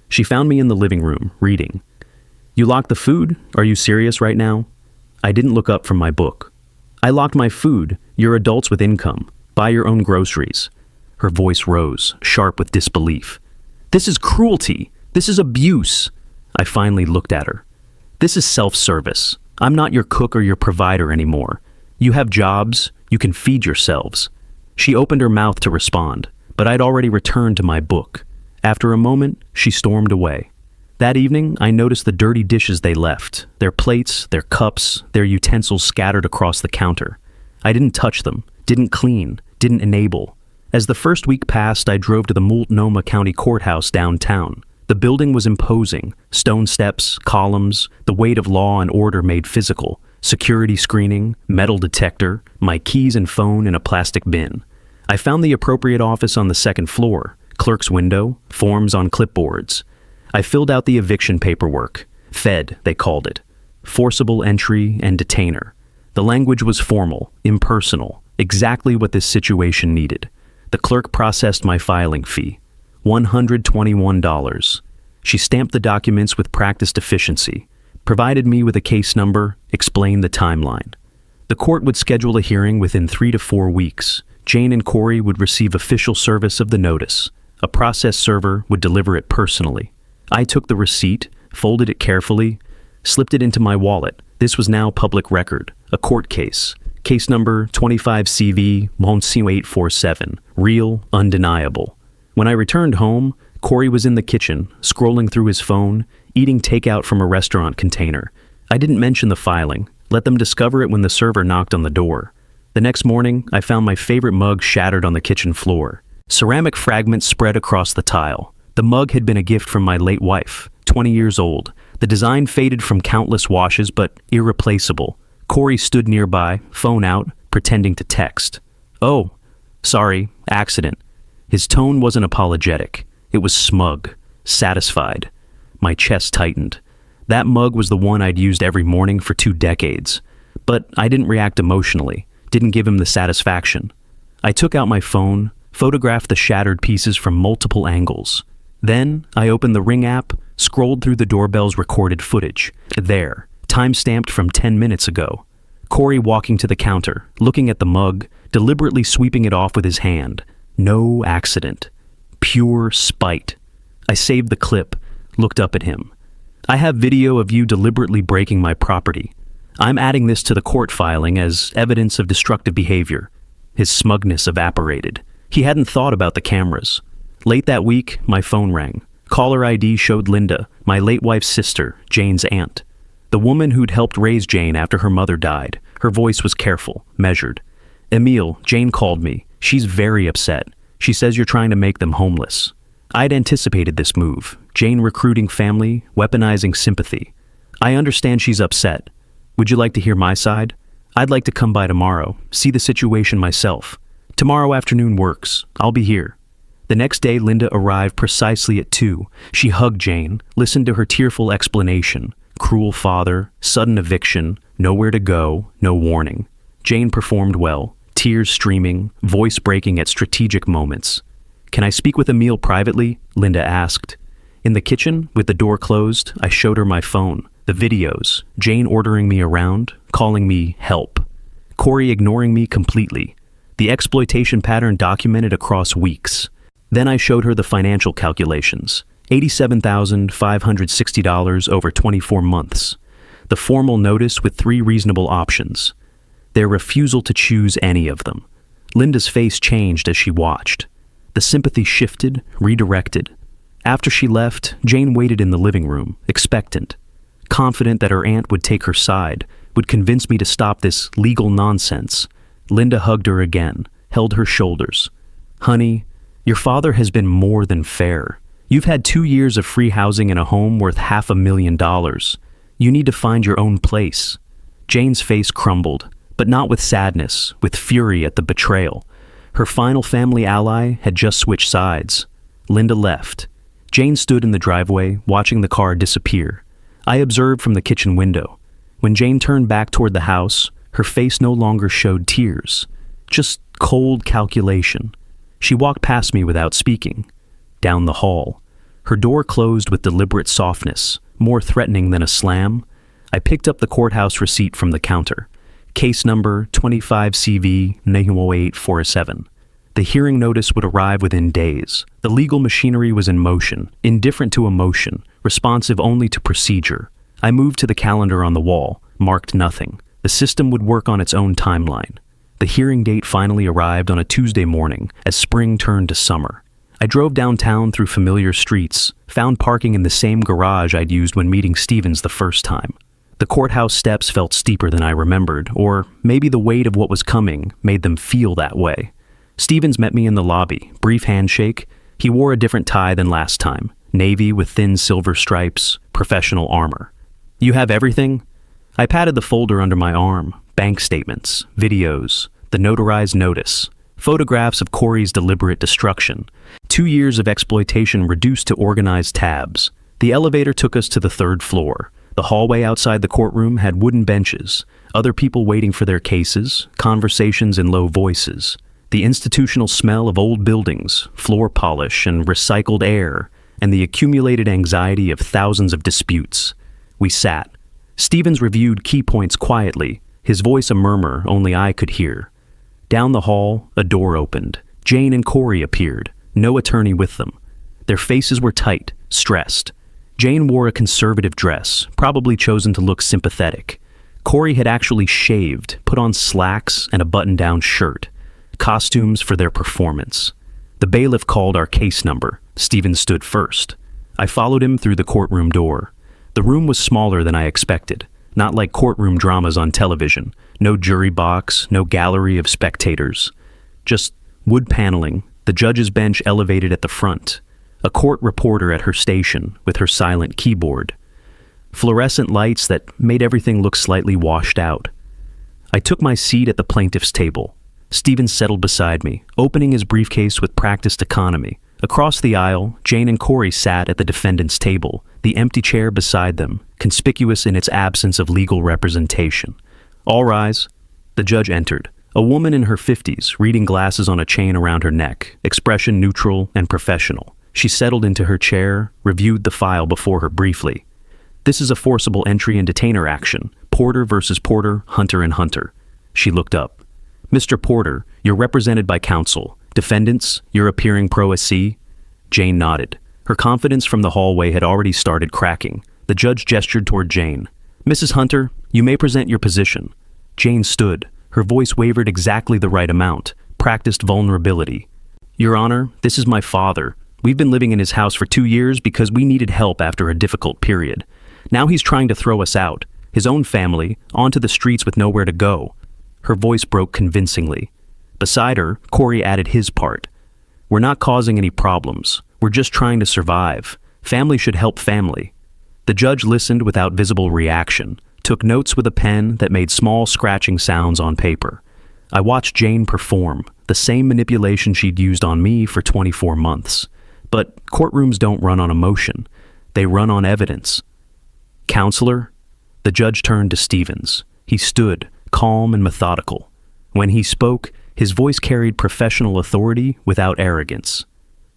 Speaker 1: She found me in the living room, reading. You locked the food? Are you serious right now? I didn't look up from my book. I locked my food. You're adults with income. Buy your own groceries. Her voice rose, sharp with disbelief. This is cruelty. This is abuse. I finally looked at her. This is self-service. I'm not your cook or your provider anymore. You have jobs. You can feed yourselves. She opened her mouth to respond, but I'd already returned to my book. After a moment, she stormed away. That evening, I noticed the dirty dishes they left, their plates, their cups, their utensils scattered across the counter. I didn't touch them, didn't clean, didn't enable. As the first week passed, I drove to the Multnomah County Courthouse downtown. The building was imposing, stone steps, columns, the weight of law and order made physical, security screening, metal detector, my keys and phone in a plastic bin. I found the appropriate office on the second floor, clerk's window, forms on clipboards. I filled out the eviction paperwork. Fed, they called it. Forcible entry and detainer. The language was formal, impersonal, exactly what this situation needed. The clerk processed my filing fee. $121. She stamped the documents with practiced efficiency. provided me with a case number, explained the timeline. The court would schedule a hearing within 3 to 4 weeks. Jane and Corey would receive official service of the notice. A process server would deliver it personally. I took the receipt, folded it carefully, slipped it into my wallet. This was now public record, a court case. Case number 25CV-12847, real, undeniable. When I returned home, Corey was in the kitchen, scrolling through his phone, eating takeout from a restaurant container. I didn't mention the filing, let them discover it when the server knocked on the door. The next morning, I found my favorite mug shattered on the kitchen floor. Ceramic fragments spread across the tile. The mug had been a gift from my late wife, 20 years old. The design faded from countless washes, but irreplaceable. Corey stood nearby, phone out, pretending to text. "Oh, sorry, accident." His tone wasn't apologetic. It was smug, satisfied. My chest tightened. That mug was the one I'd used every morning for 2 decades. But I didn't react emotionally, didn't give him the satisfaction. I took out my phone, photographed the shattered pieces from multiple angles. Then I opened the Ring app, scrolled through the doorbell's recorded footage. There, time-stamped from 10 minutes ago. Corey walking to the counter, looking at the mug, deliberately sweeping it off with his hand. No accident. Pure spite. I saved the clip, looked up at him. "I have video of you deliberately breaking my property. I'm adding this to the court filing as evidence of destructive behavior." His smugness evaporated. He hadn't thought about the cameras. Late that week, my phone rang. Caller ID showed Linda, my late wife's sister, Jane's aunt. The woman who'd helped raise Jane after her mother died. Her voice was careful, measured. "Emile, Jane called me. She's very upset. She says you're trying to make them homeless." I'd anticipated this move. Jane recruiting family, weaponizing sympathy. "I understand she's upset. Would you like to hear my side? I'd like to come by tomorrow, see the situation myself. Tomorrow afternoon works. I'll be here." The next day, Linda arrived precisely at 2. She hugged Jane, listened to her tearful explanation. Cruel father, sudden eviction, nowhere to go, no warning. Jane performed well, tears streaming, voice breaking at strategic moments. "Can I speak with Emile privately?" Linda asked. In the kitchen, with the door closed, I showed her my phone, the videos, Jane ordering me around, calling me help. Corey ignoring me completely. The exploitation pattern documented across weeks. Then I showed her the financial calculations. $87,560 over 24 months. The formal notice with 3 reasonable options. Their refusal to choose any of them. Linda's face changed as she watched. The sympathy shifted, redirected. After she left, Jane waited in the living room, expectant, confident that her aunt would take her side, would convince me to stop this legal nonsense. Linda hugged her again, held her shoulders. "Honey, your father has been more than fair. You've had 2 years of free housing in a home worth $500,000. You need to find your own place." Jane's face crumbled, but not with sadness, with fury at the betrayal. Her final family ally had just switched sides. Linda left. Jane stood in the driveway, watching the car disappear. I observed from the kitchen window. When Jane turned back toward the house, her face no longer showed tears, just cold calculation. She walked past me without speaking. Down the hall. Her door closed with deliberate softness, more threatening than a slam. I picked up the courthouse receipt from the counter. Case number 25CV-90847. The hearing notice would arrive within days. The legal machinery was in motion, indifferent to emotion, responsive only to procedure. I moved to the calendar on the wall, marked nothing. The system would work on its own timeline. The hearing date finally arrived on a Tuesday morning, as spring turned to summer. I drove downtown through familiar streets, found parking in the same garage I'd used when meeting Stevens the first time. The courthouse steps felt steeper than I remembered, or maybe the weight of what was coming made them feel that way. Stevens met me in the lobby, brief handshake. He wore a different tie than last time, navy with thin silver stripes, professional armor. "You have everything?" I patted the folder under my arm, bank statements, videos, the notarized notice, photographs of Corey's deliberate destruction, 2 years of exploitation reduced to organized tabs. The elevator took us to the 3rd floor. The hallway outside the courtroom had wooden benches, other people waiting for their cases, conversations in low voices. The institutional smell of old buildings, floor polish and recycled air, and the accumulated anxiety of thousands of disputes. We sat. Stevens reviewed key points quietly, his voice a murmur only I could hear. Down the hall, a door opened. Jane and Corey appeared, no attorney with them. Their faces were tight, stressed. Jane wore a conservative dress, probably chosen to look sympathetic. Corey had actually shaved, put on slacks and a button-down shirt. Costumes for their performance. The bailiff called our case number. Stevens stood first. I followed him through the courtroom door. The room was smaller than I expected, not like courtroom dramas on television. No jury box, no gallery of spectators. Just wood paneling, the judge's bench elevated at the front. A court reporter at her station with her silent keyboard. Fluorescent lights that made everything look slightly washed out. I took my seat at the plaintiff's table. Stevens settled beside me, opening his briefcase with practiced economy. Across the aisle, Jane and Corey sat at the defendant's table, the empty chair beside them, conspicuous in its absence of legal representation. All rise. The judge entered. A woman in her 50s, reading glasses on a chain around her neck, expression neutral and professional. She settled into her chair, reviewed the file before her briefly. This is a forcible entry and detainer action. Porter versus Porter, Hunter and Hunter. She looked up. Mr. Porter, you're represented by counsel. Defendants, you're appearing pro se? Jane nodded. Her confidence from the hallway had already started cracking. The judge gestured toward Jane. Mrs. Hunter, you may present your position. Jane stood. Her voice wavered exactly the right amount. Practiced vulnerability. Your Honor, this is my father. We've been living in his house for 2 years because we needed help after a difficult period. Now he's trying to throw us out, his own family, onto the streets with nowhere to go. Her voice broke convincingly. Beside her, Corey added his part. We're not causing any problems. We're just trying to survive. Family should help family. The judge listened without visible reaction, took notes with a pen that made small scratching sounds on paper. I watched Jane perform, the same manipulation she'd used on me for 24 months. But courtrooms don't run on emotion. They run on evidence. Counselor? The judge turned to Stevens. He stood, calm and methodical. When he spoke, his voice carried professional authority without arrogance.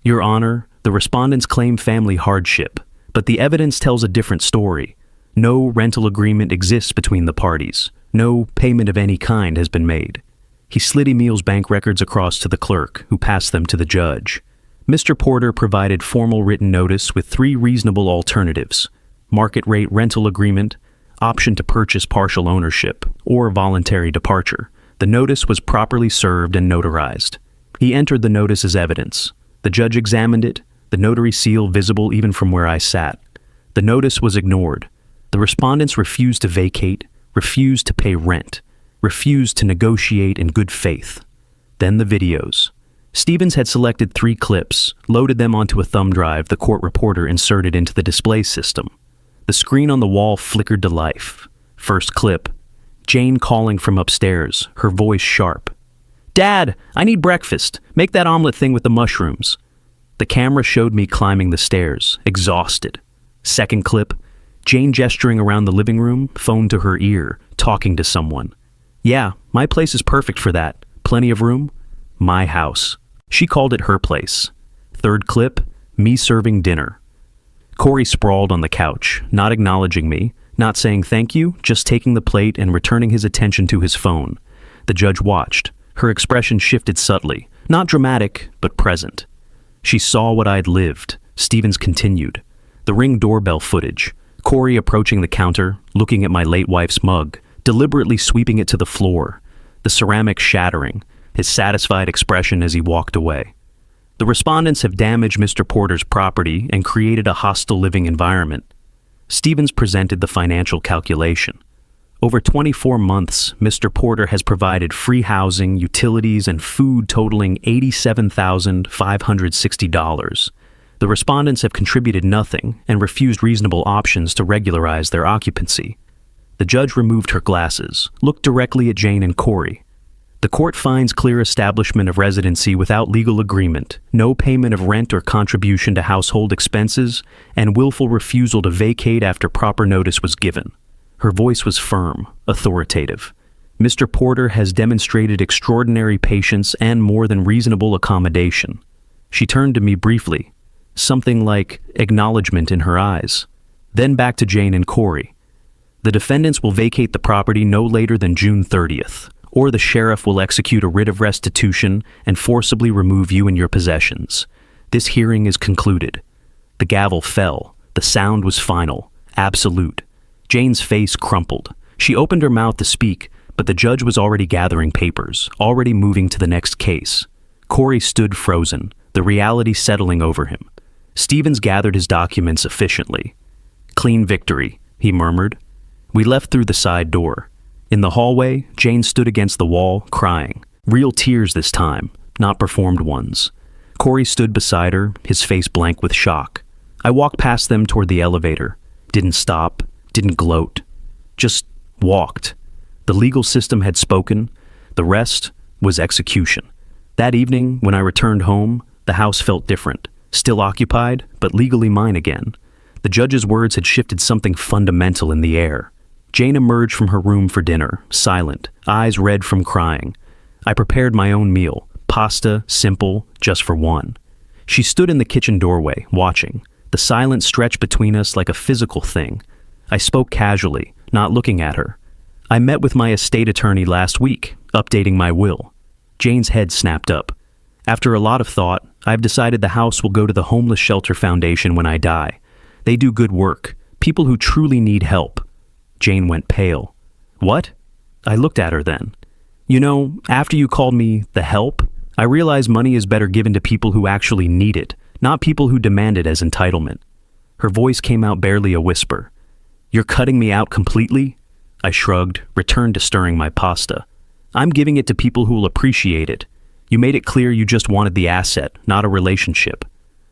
Speaker 1: Your Honor, the respondents claim family hardship, but the evidence tells a different story. No rental agreement exists between the parties. No payment of any kind has been made. He slid Emil's bank records across to the clerk, who passed them to the judge. Mr. Porter provided formal written notice with 3 reasonable alternatives: market rate rental agreement, option to purchase partial ownership, or voluntary departure. The notice was properly served and notarized. He entered the notice as evidence. The judge examined it, the notary seal visible even from where I sat. The notice was ignored. The respondents refused to vacate, refused to pay rent, refused to negotiate in good faith. Then the videos. Stevens had selected 3 clips, loaded them onto a thumb drive the court reporter inserted into the display system. The screen on the wall flickered to life. First clip. Jane calling from upstairs, her voice sharp. Dad, I need breakfast. Make that omelet thing with the mushrooms. The camera showed me climbing the stairs, exhausted. Second clip. Jane gesturing around the living room, phone to her ear, talking to someone. Yeah, my place is perfect for that. Plenty of room. My house. She called it her place. Third clip. Me serving dinner. Corey sprawled on the couch, not acknowledging me, not saying thank you, just taking the plate and returning his attention to his phone. The judge watched. Her expression shifted subtly, not dramatic, but present. She saw what I'd lived. Stevens continued. The Ring doorbell footage. Corey approaching the counter, looking at my late wife's mug, deliberately sweeping it to the floor. The ceramic shattering, his satisfied expression as he walked away. The respondents have damaged Mr. Porter's property and created a hostile living environment. Stevens presented the financial calculation. Over 24 months, Mr. Porter has provided free housing, utilities, and food totaling $87,560. The respondents have contributed nothing and refused reasonable options to regularize their occupancy. The judge removed her glasses, looked directly at Jane and Corey. The court finds clear establishment of residency without legal agreement, no payment of rent or contribution to household expenses, and willful refusal to vacate after proper notice was given. Her voice was firm, authoritative. Mr. Porter has demonstrated extraordinary patience and more than reasonable accommodation. She turned to me briefly, something like acknowledgement in her eyes. Then back to Jane and Corey. The defendants will vacate the property no later than June 30th, or the sheriff will execute a writ of restitution and forcibly remove you and your possessions. This hearing is concluded. The gavel fell. The sound was final, absolute. Jane's face crumpled. She opened her mouth to speak, but the judge was already gathering papers, already moving to the next case. Corey stood frozen, the reality settling over him. Stevens gathered his documents efficiently. "Clean victory," he murmured. We left through the side door. In the hallway, Jane stood against the wall, crying. Real tears this time, not performed ones. Corey stood beside her, his face blank with shock. I walked past them toward the elevator. Didn't stop, didn't gloat. Just walked. The legal system had spoken. The rest was execution. That evening, when I returned home, the house felt different. Still occupied, but legally mine again. The judge's words had shifted something fundamental in the air. Jane emerged from her room for dinner, silent, eyes red from crying. I prepared my own meal, pasta, simple, just for one. She stood in the kitchen doorway, watching. The silence stretched between us like a physical thing. I spoke casually, not looking at her. "I met with my estate attorney last week, updating my will." Jane's head snapped up. "After a lot of thought, I've decided the house will go to the Homeless Shelter Foundation when I die. They do good work, people who truly need help." Jane went pale. "What?" I looked at her then. "You know, after you called me the help, I realized money is better given to people who actually need it, not people who demand it as entitlement." Her voice came out barely a whisper. "You're cutting me out completely?" I shrugged, returned to stirring my pasta. "I'm giving it to people who will appreciate it. You made it clear you just wanted the asset, not a relationship."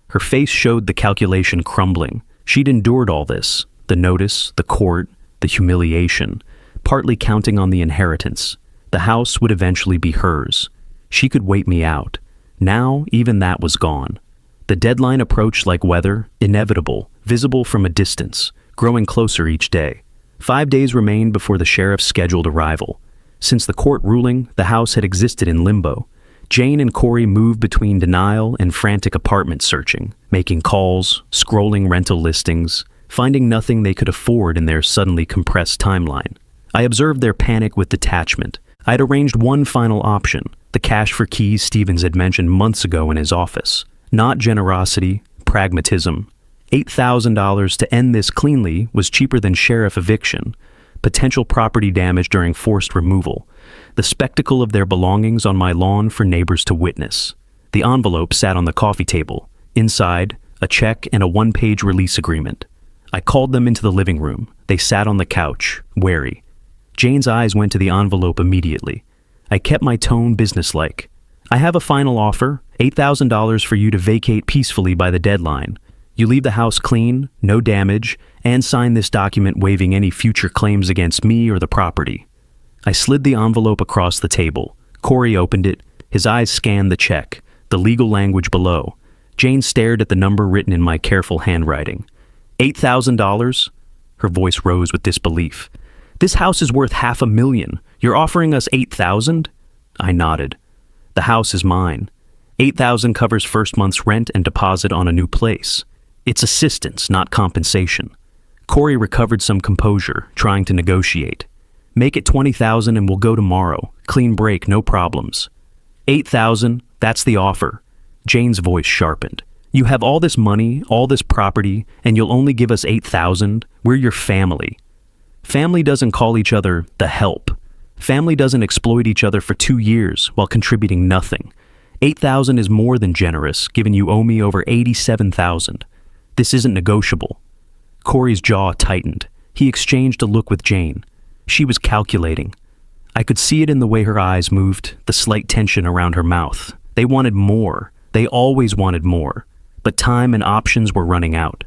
Speaker 1: Her face showed the calculation crumbling. She'd endured all this, the notice, the court, the humiliation, partly counting on the inheritance. The house would eventually be hers. She could wait me out. Now, even that was gone. The deadline approached like weather, inevitable, visible from a distance, growing closer each day. 5 days remained before the sheriff's scheduled arrival. Since the court ruling, the house had existed in limbo. Jane and Corey moved between denial and frantic apartment searching, making calls, scrolling rental listings, finding nothing they could afford in their suddenly compressed timeline. I observed their panic with detachment. I'd arranged one final option, the cash for keys Stevens had mentioned months ago in his office. Not generosity, pragmatism. $8,000 to end this cleanly was cheaper than sheriff eviction, potential property damage during forced removal, the spectacle of their belongings on my lawn for neighbors to witness. The envelope sat on the coffee table. Inside, a check and a one-page release agreement. I called them into the living room. They sat on the couch, wary. Jane's eyes went to the envelope immediately. I kept my tone businesslike. "I have a final offer, $8,000 for you to vacate peacefully by the deadline. You leave the house clean, no damage, and sign this document waiving any future claims against me or the property." I slid the envelope across the table. Corey opened it. His eyes scanned the check, the legal language below. Jane stared at the number written in my careful handwriting. $8,000? Her voice rose with disbelief. "This house is worth $500,000. You're offering us $8,000? I nodded. "The house is mine. $8,000 covers first month's rent and deposit on a new place. It's assistance, not compensation." Corey recovered some composure, trying to negotiate. "Make it $20,000 and we'll go tomorrow. Clean break, no problems." $8,000, that's the offer. Jane's voice sharpened. "You have all this money, all this property, and you'll only give us $8,000? We're your family." Family doesn't call each other the help. Family doesn't exploit each other for 2 years while contributing nothing. $8,000 is more than generous, given you owe me over $87,000. This isn't negotiable. Corey's jaw tightened. He exchanged a look with Jane. She was calculating. I could see it in the way her eyes moved, the slight tension around her mouth. They wanted more. They always wanted more. But time and options were running out.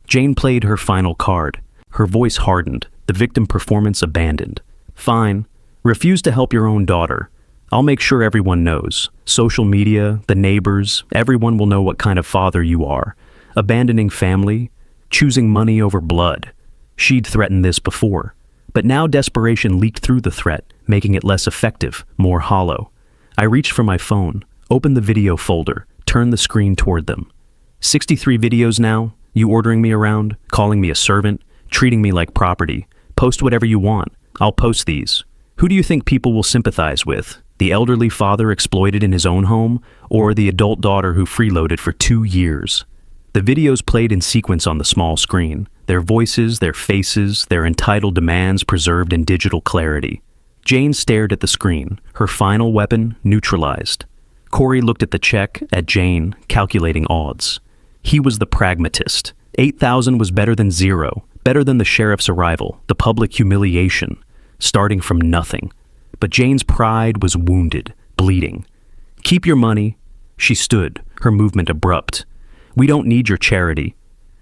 Speaker 1: Jane played her final card. Her voice hardened, the victim performance abandoned. "Fine. Refuse to help your own daughter. I'll make sure everyone knows. Social media, the neighbors, everyone will know what kind of father you are. Abandoning family, choosing money over blood." She'd threatened this before. But now desperation leaked through the threat, making it less effective, more hollow. I reached for my phone, opened the video folder, turned the screen toward them. 63 videos now, you ordering me around, calling me a servant, treating me like property, Post whatever you want. I'll post these. Who do you think people will sympathize with? The elderly father exploited in his own home, or the adult daughter who freeloaded for 2 years? The videos played in sequence on the small screen, their voices, their faces, their entitled demands preserved in digital clarity. Jane stared at the screen, her final weapon neutralized. Corey looked at the check, at Jane, calculating odds. He was the pragmatist. 8,000 was better than 0, better than the sheriff's arrival, the public humiliation, starting from nothing. But Jane's pride was wounded, bleeding. Keep your money. She stood, her movement abrupt. We don't need your charity.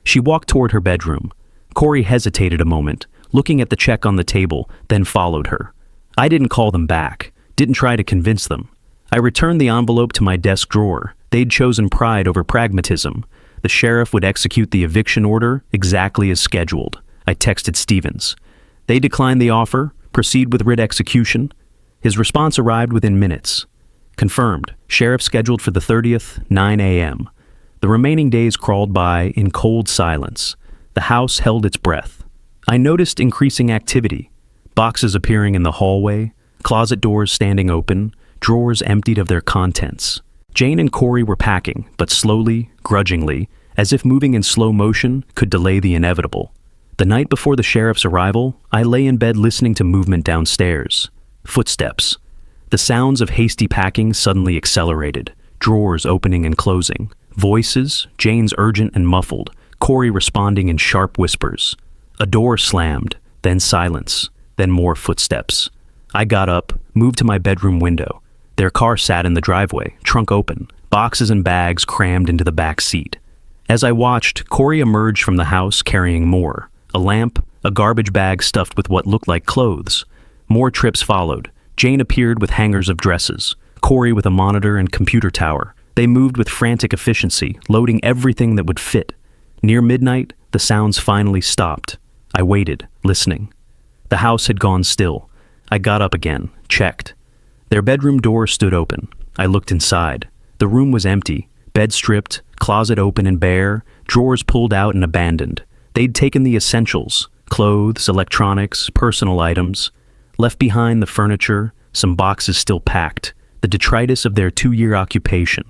Speaker 1: She walked toward her bedroom. Corey hesitated a moment, looking at the check on the table, then followed her. I didn't call them back, didn't try to convince them. I returned the envelope to my desk drawer. They'd chosen pride over pragmatism. The sheriff would execute the eviction order exactly as scheduled. I texted Stevens. They declined the offer, proceed with writ execution. His response arrived within minutes. Confirmed. Sheriff scheduled for the 30th, 9 a.m. The remaining days crawled by in cold silence. The house held its breath. I noticed increasing activity. Boxes appearing in the hallway, closet doors standing open, drawers emptied of their contents. Jane and Corey were packing, but slowly, grudgingly, as if moving in slow motion could delay the inevitable. The night before the sheriff's arrival, I lay in bed listening to movement downstairs. Footsteps. The sounds of hasty packing suddenly accelerated, drawers opening and closing. Voices, Jane's urgent and muffled, Corey responding in sharp whispers. A door slammed, then silence, then more footsteps. I got up, moved to my bedroom window. Their car sat in the driveway, trunk open, boxes and bags crammed into the back seat. As I watched, Corey emerged from the house carrying more. A lamp, a garbage bag stuffed with what looked like clothes. More trips followed. Jane appeared with hangers of dresses. Corey with a monitor and computer tower. They moved with frantic efficiency, loading everything that would fit. Near midnight, the sounds finally stopped. I waited, listening. The house had gone still. I got up again, checked. Their bedroom door stood open. I looked inside. The room was empty, bed stripped, closet open and bare, drawers pulled out and abandoned. They'd taken the essentials, clothes, electronics, personal items, left behind the furniture, some boxes still packed, the detritus of their 2-year occupation.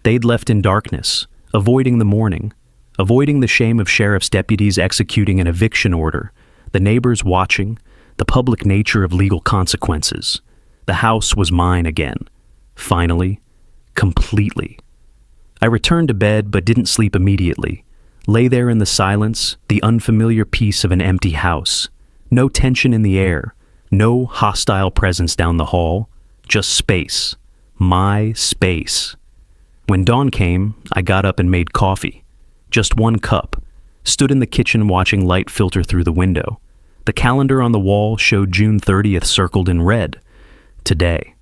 Speaker 1: They'd left in darkness, avoiding the morning, avoiding the shame of sheriff's deputies executing an eviction order, the neighbors watching, the public nature of legal consequences. The house was mine again. Finally, completely. I returned to bed but didn't sleep immediately. Lay there in the silence, the unfamiliar peace of an empty house. No tension in the air, no hostile presence down the hall, just space. My space. When dawn came, I got up and made coffee. Just 1 cup. Stood in the kitchen watching light filter through the window. The calendar on the wall showed June 30th circled in red. Today.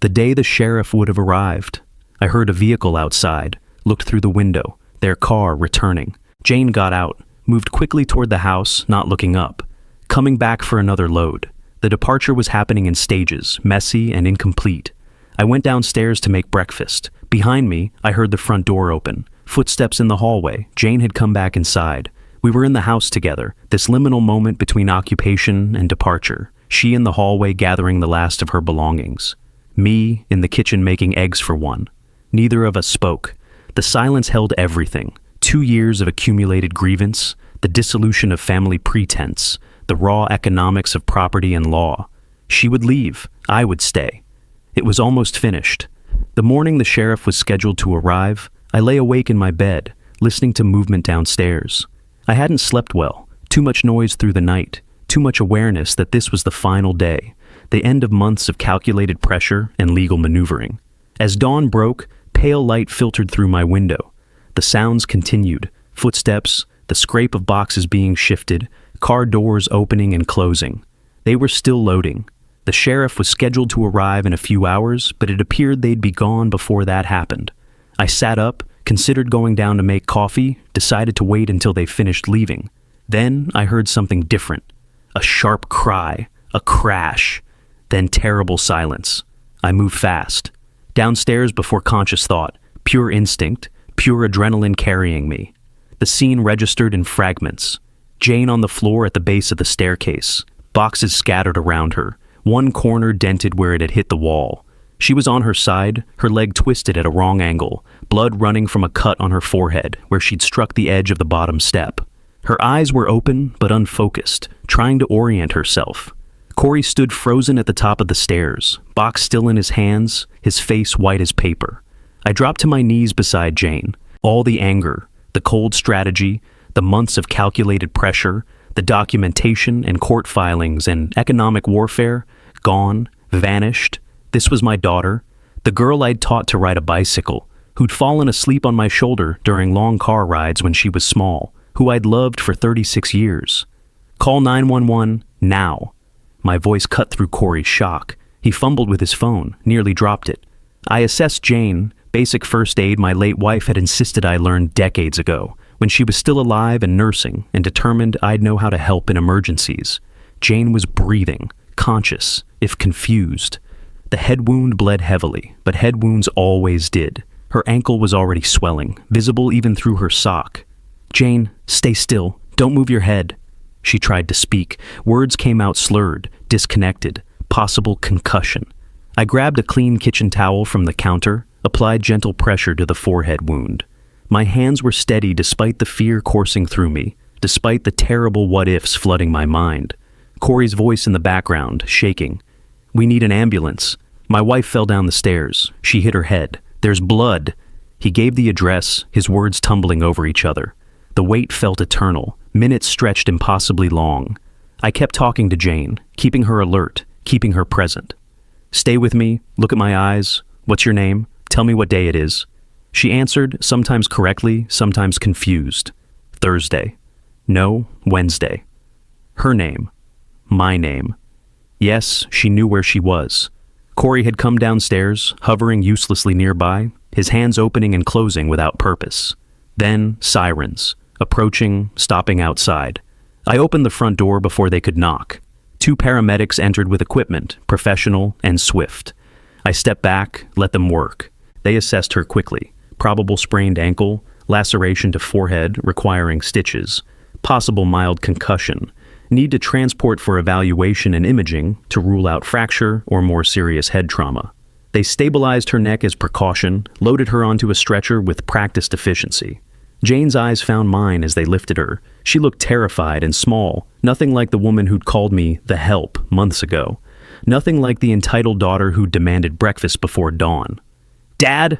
Speaker 1: The day the sheriff would have arrived. I heard a vehicle outside, looked through the window, their car returning. Jane got out, moved quickly toward the house, not looking up, coming back for another load. The departure was happening in stages, messy and incomplete. I went downstairs to make breakfast. Behind me, I heard the front door open. Footsteps in the hallway. Jane had come back inside. We were in the house together, this liminal moment between occupation and departure. She in the hallway gathering the last of her belongings. Me in the kitchen making eggs for one. Neither of us spoke. The silence held everything. 2 years of accumulated grievance, the dissolution of family pretense, the raw economics of property and law. She would leave. I would stay. It was almost finished. The morning the sheriff was scheduled to arrive, I lay awake in my bed, listening to movement downstairs. I hadn't slept well. Too much noise through the night. Too much awareness that this was the final day, the end of months of calculated pressure and legal maneuvering. As dawn broke, pale light filtered through my window. The sounds continued, footsteps, the scrape of boxes being shifted, car doors opening and closing. They were still loading. The sheriff was scheduled to arrive in a few hours, but it appeared they'd be gone before that happened. I sat up, considered going down to make coffee, decided to wait until they finished leaving. Then I heard something different. A sharp cry, a crash, then terrible silence. I moved fast. Downstairs before conscious thought, pure instinct, pure adrenaline carrying me. The scene registered in fragments. Jane on the floor at the base of the staircase, boxes scattered around her, one corner dented where it had hit the wall. She was on her side, her leg twisted at a wrong angle, blood running from a cut on her forehead where she'd struck the edge of the bottom step. Her eyes were open but unfocused, trying to orient herself. Corey stood frozen at the top of the stairs, box still in his hands, his face white as paper. I dropped to my knees beside Jane. All the anger, the cold strategy, the months of calculated pressure, the documentation and court filings and economic warfare, gone, vanished. This was my daughter, the girl I'd taught to ride a bicycle, who'd fallen asleep on my shoulder during long car rides when she was small, who I'd loved for 36 years. Call 911 now. My voice cut through Corey's shock. He fumbled with his phone, nearly dropped it. I assessed Jane, basic first aid my late wife had insisted I learn decades ago, when she was still alive and nursing and determined I'd know how to help in emergencies. Jane was breathing, conscious, if confused. The head wound bled heavily, but head wounds always did. Her ankle was already swelling, visible even through her sock. "Jane, stay still. Don't move your head." She tried to speak. Words came out slurred, disconnected, possible concussion. I grabbed a clean kitchen towel from the counter, applied gentle pressure to the forehead wound. My hands were steady despite the fear coursing through me, despite the terrible what-ifs flooding my mind. Corey's voice in the background, shaking. "We need an ambulance. My wife fell down the stairs. She hit her head. There's blood." He gave the address, his words tumbling over each other. The wait felt eternal, minutes stretched impossibly long. I kept talking to Jane, keeping her alert, keeping her present. "Stay with me, look at my eyes. What's your name? Tell me what day it is." She answered, sometimes correctly, sometimes confused. "Thursday." "No, Wednesday." Her name. My name. Yes, she knew where she was. Corey had come downstairs, hovering uselessly nearby, his hands opening and closing without purpose. Then, sirens. Approaching, stopping outside. I opened the front door before they could knock. 2 paramedics entered with equipment, professional and swift. I stepped back, let them work. They assessed her quickly. Probable sprained ankle, laceration to forehead requiring stitches, possible mild concussion, need to transport for evaluation and imaging to rule out fracture or more serious head trauma. They stabilized her neck as precaution, loaded her onto a stretcher with practiced efficiency. Jane's eyes found mine as they lifted her. She looked terrified and small, nothing like the woman who'd called me the help months ago. Nothing like the entitled daughter who'd demanded breakfast before dawn. "Dad!"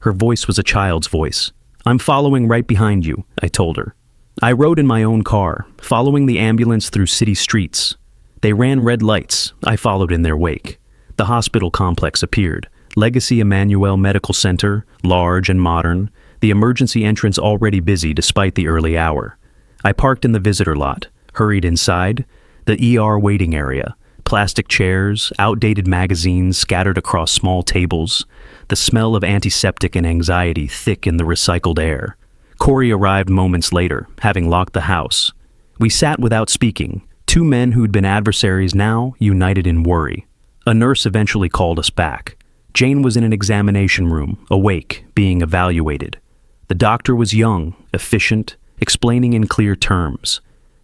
Speaker 1: Her voice was a child's voice. "I'm following right behind you," I told her. I rode in my own car, following the ambulance through city streets. They ran red lights. I followed in their wake. The hospital complex appeared. Legacy Emmanuel Medical Center, large and modern, the emergency entrance already busy despite the early hour. I parked in the visitor lot, hurried inside, the ER waiting area, plastic chairs, outdated magazines scattered across small tables, the smell of antiseptic and anxiety thick in the recycled air. Corey arrived moments later, having locked the house. We sat without speaking, 2 men who'd been adversaries now united in worry. A nurse eventually called us back. Jane was in an examination room, awake, being evaluated. The doctor was young, efficient, explaining in clear terms.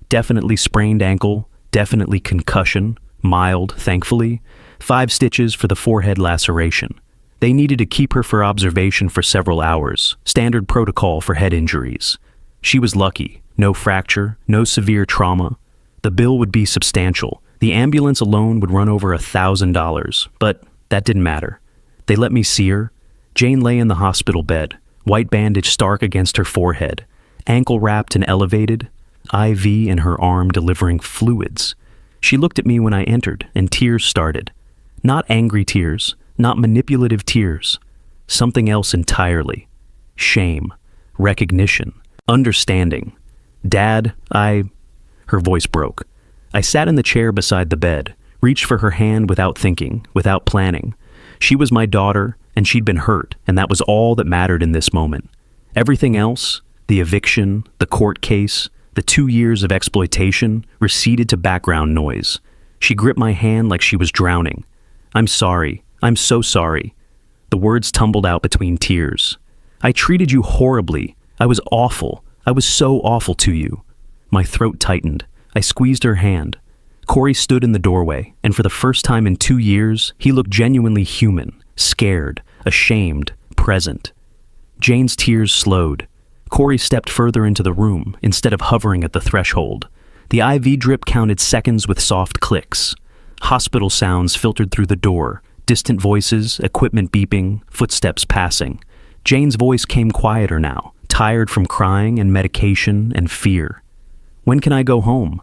Speaker 1: Definitely sprained ankle, definitely concussion, mild, thankfully, 5 stitches for the forehead laceration. They needed to keep her for observation for several hours, standard protocol for head injuries. She was lucky, no fracture, no severe trauma. The bill would be substantial. The ambulance alone would run over $1,000, but that didn't matter. They let me see her. Jane lay in the hospital bed, white bandage stark against her forehead, ankle wrapped and elevated, IV in her arm delivering fluids. She looked at me when I entered, and tears started. Not angry tears, not manipulative tears. Something else entirely. Shame, recognition, understanding. "Dad, Her voice broke. I sat in the chair beside the bed, reached for her hand without thinking, without planning. She was my daughter, and she'd been hurt, and that was all that mattered in this moment. Everything else, the eviction, the court case, the 2 years of exploitation, receded to background noise. She gripped my hand like she was drowning. "I'm sorry. I'm so sorry." The words tumbled out between tears. "I treated you horribly. I was awful. I was so awful to you." My throat tightened. I squeezed her hand. Corey stood in the doorway, and for the first time in 2 years, he looked genuinely human, scared, ashamed, present. Jane's tears slowed. Corey stepped further into the room instead of hovering at the threshold. The IV drip counted seconds with soft clicks. Hospital sounds filtered through the door, distant voices, equipment beeping, footsteps passing. Jane's voice came quieter now, tired from crying and medication and fear. When can I go home?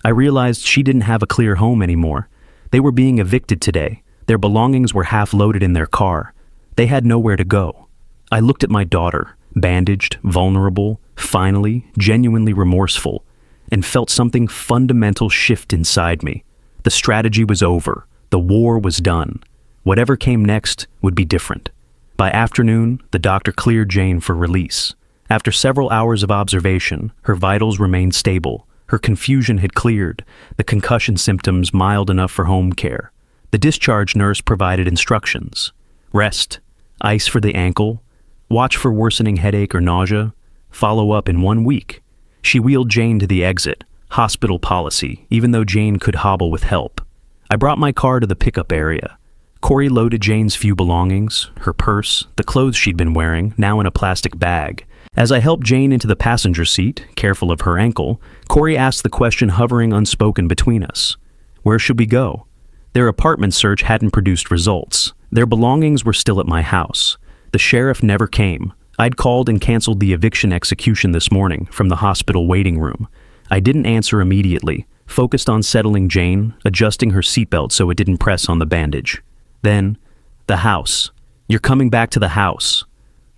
Speaker 1: I realized she didn't have a clear home anymore. They were being evicted today. Their belongings were half loaded in their car. They had nowhere to go. I looked at my daughter, bandaged, vulnerable, finally, genuinely remorseful, and felt something fundamental shift inside me. The strategy was over. The war was done. Whatever came next would be different. By afternoon, the doctor cleared Jane for release. After several hours of observation, her vitals remained stable. Her confusion had cleared, the concussion symptoms mild enough for home care. The discharge nurse provided instructions. Rest, ice for the ankle, watch for worsening headache or nausea, follow up in 1 week. She wheeled Jane to the exit, hospital policy, even though Jane could hobble with help. I brought my car to the pickup area. Corey loaded Jane's few belongings, her purse, the clothes she'd been wearing, now in a plastic bag. As I helped Jane into the passenger seat, careful of her ankle, Corey asked the question hovering unspoken between us. Where should we go? Their apartment search hadn't produced results. Their belongings were still at my house. The sheriff never came. I'd called and canceled the eviction execution this morning from the hospital waiting room. I didn't answer immediately, focused on settling Jane, adjusting her seatbelt so it didn't press on the bandage. Then, the house. You're coming back to the house.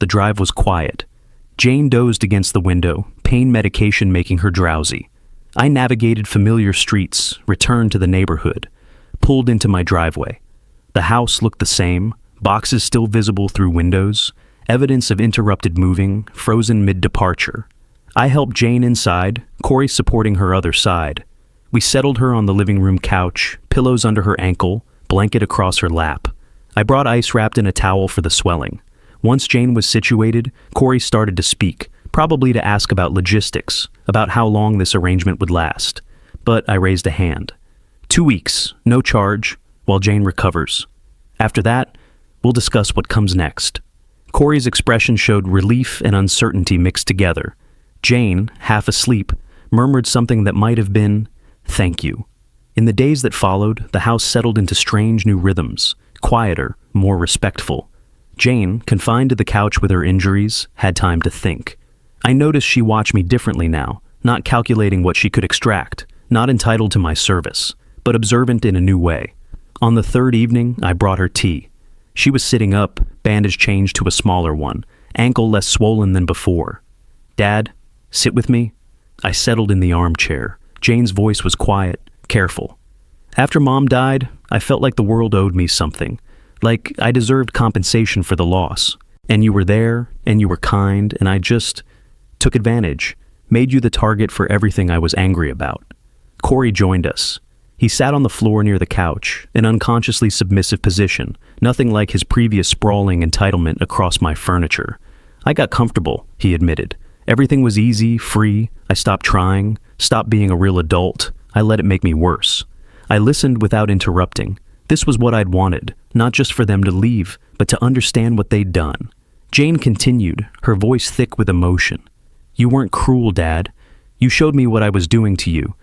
Speaker 1: The drive was quiet. Jane dozed against the window, pain medication making her drowsy. I navigated familiar streets, returned to the neighborhood, pulled into my driveway. The house looked the same, boxes still visible through windows, evidence of interrupted moving, frozen mid-departure. I helped Jane inside, Corey supporting her other side. We settled her on the living room couch, pillows under her ankle, blanket across her lap. I brought ice wrapped in a towel for the swelling. Once Jane was situated, Corey started to speak, probably to ask about logistics, about how long this arrangement would last. But I raised a hand. 2 weeks, no charge, while Jane recovers. After that, we'll discuss what comes next. Corey's expression showed relief and uncertainty mixed together. Jane, half asleep, murmured something that might have been, "Thank you." In the days that followed, the house settled into strange new rhythms, quieter, more respectful. Jane, confined to the couch with her injuries, had time to think. I noticed she watched me differently now, not calculating what she could extract, not entitled to my service, but observant in a new way. On the third evening, I brought her tea. She was sitting up, bandage changed to a smaller one, ankle less swollen than before. "Dad, sit with me?" I settled in the armchair. Jane's voice was quiet, careful. "After Mom died, I felt like the world owed me something, like I deserved compensation for the loss. And you were there, and you were kind, and I just took advantage, made you the target for everything I was angry about." Corey joined us. He sat on the floor near the couch, an unconsciously submissive position, nothing like his previous sprawling entitlement across my furniture. "I got comfortable," he admitted. "Everything was easy, free. I stopped trying, stopped being a real adult. I let it make me worse." I listened without interrupting. This was what I'd wanted, not just for them to leave, but to understand what they'd done. Jane continued, her voice thick with emotion. "You weren't cruel, Dad. You showed me what I was doing to you.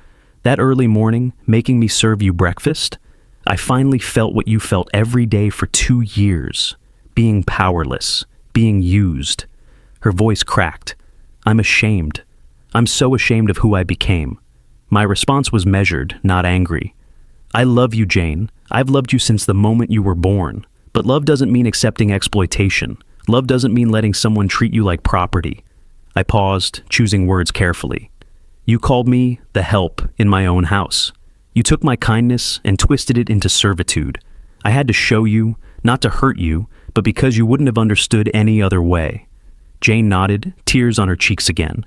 Speaker 1: That early morning, making me serve you breakfast, I finally felt what you felt every day for 2 years. Being powerless, being used." Her voice cracked. "I'm ashamed. I'm so ashamed of who I became." My response was measured, not angry. "I love you, Jane. I've loved you since the moment you were born. But love doesn't mean accepting exploitation. Love doesn't mean letting someone treat you like property." I paused, choosing words carefully. "You called me the help in my own house. You took my kindness and twisted it into servitude. I had to show you, not to hurt you, but because you wouldn't have understood any other way." Jane nodded, tears on her cheeks again.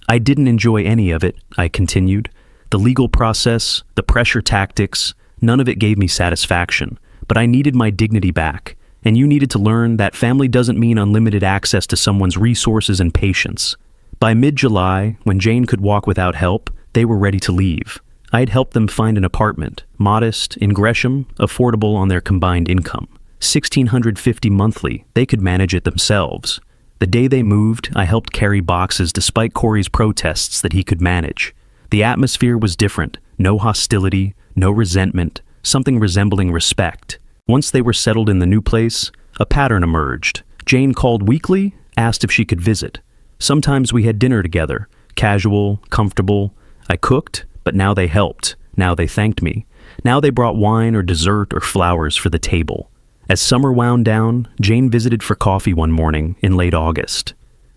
Speaker 1: "I didn't enjoy any of it," I continued. "The legal process, the pressure tactics, none of it gave me satisfaction. But I needed my dignity back, and you needed to learn that family doesn't mean unlimited access to someone's resources and patience. By mid-July, when Jane could walk without help, they were ready to leave. I had helped them find an apartment, modest, in Gresham, affordable on their combined income. $1,650 monthly, they could manage it themselves. The day they moved, I helped carry boxes despite Corey's protests that he could manage. The atmosphere was different. No hostility, no resentment, something resembling respect. Once they were settled in the new place, a pattern emerged. Jane called weekly, asked if she could visit. Sometimes we had dinner together, casual, comfortable. I cooked, but now they helped. Now they thanked me. Now they brought wine or dessert or flowers for the table. As summer wound down, Jane visited for coffee one morning in late August.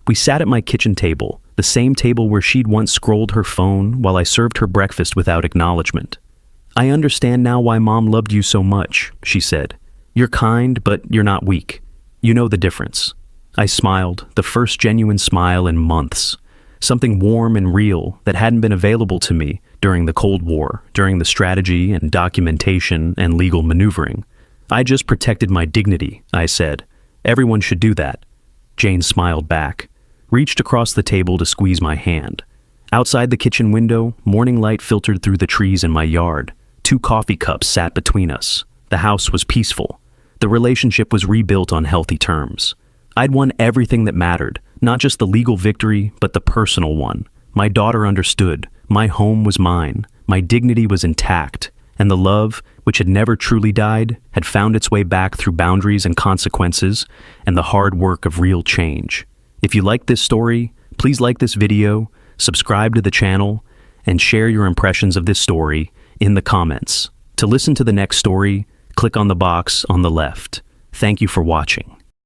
Speaker 1: We sat at my kitchen table, the same table where she'd once scrolled her phone while I served her breakfast without acknowledgement. "I understand now why Mom loved you so much," she said. "You're kind, but you're not weak. You know the difference." I smiled, the first genuine smile in months. Something warm and real that hadn't been available to me during the Cold War, during the strategy and documentation and legal maneuvering. "I just protected my dignity," I said. "Everyone should do that." Jane smiled back, reached across the table to squeeze my hand. Outside the kitchen window, morning light filtered through the trees in my yard. 2 coffee cups sat between us. The house was peaceful. The relationship was rebuilt on healthy terms. I'd won everything that mattered, not just the legal victory, but the personal one. My daughter understood. My home was mine. My dignity was intact. And the love, which had never truly died, had found its way back through boundaries and consequences and the hard work of real change. If you like this story, please like this video, subscribe to the channel, and share your impressions of this story in the comments. To listen to the next story, click on the box on the left. Thank you for watching.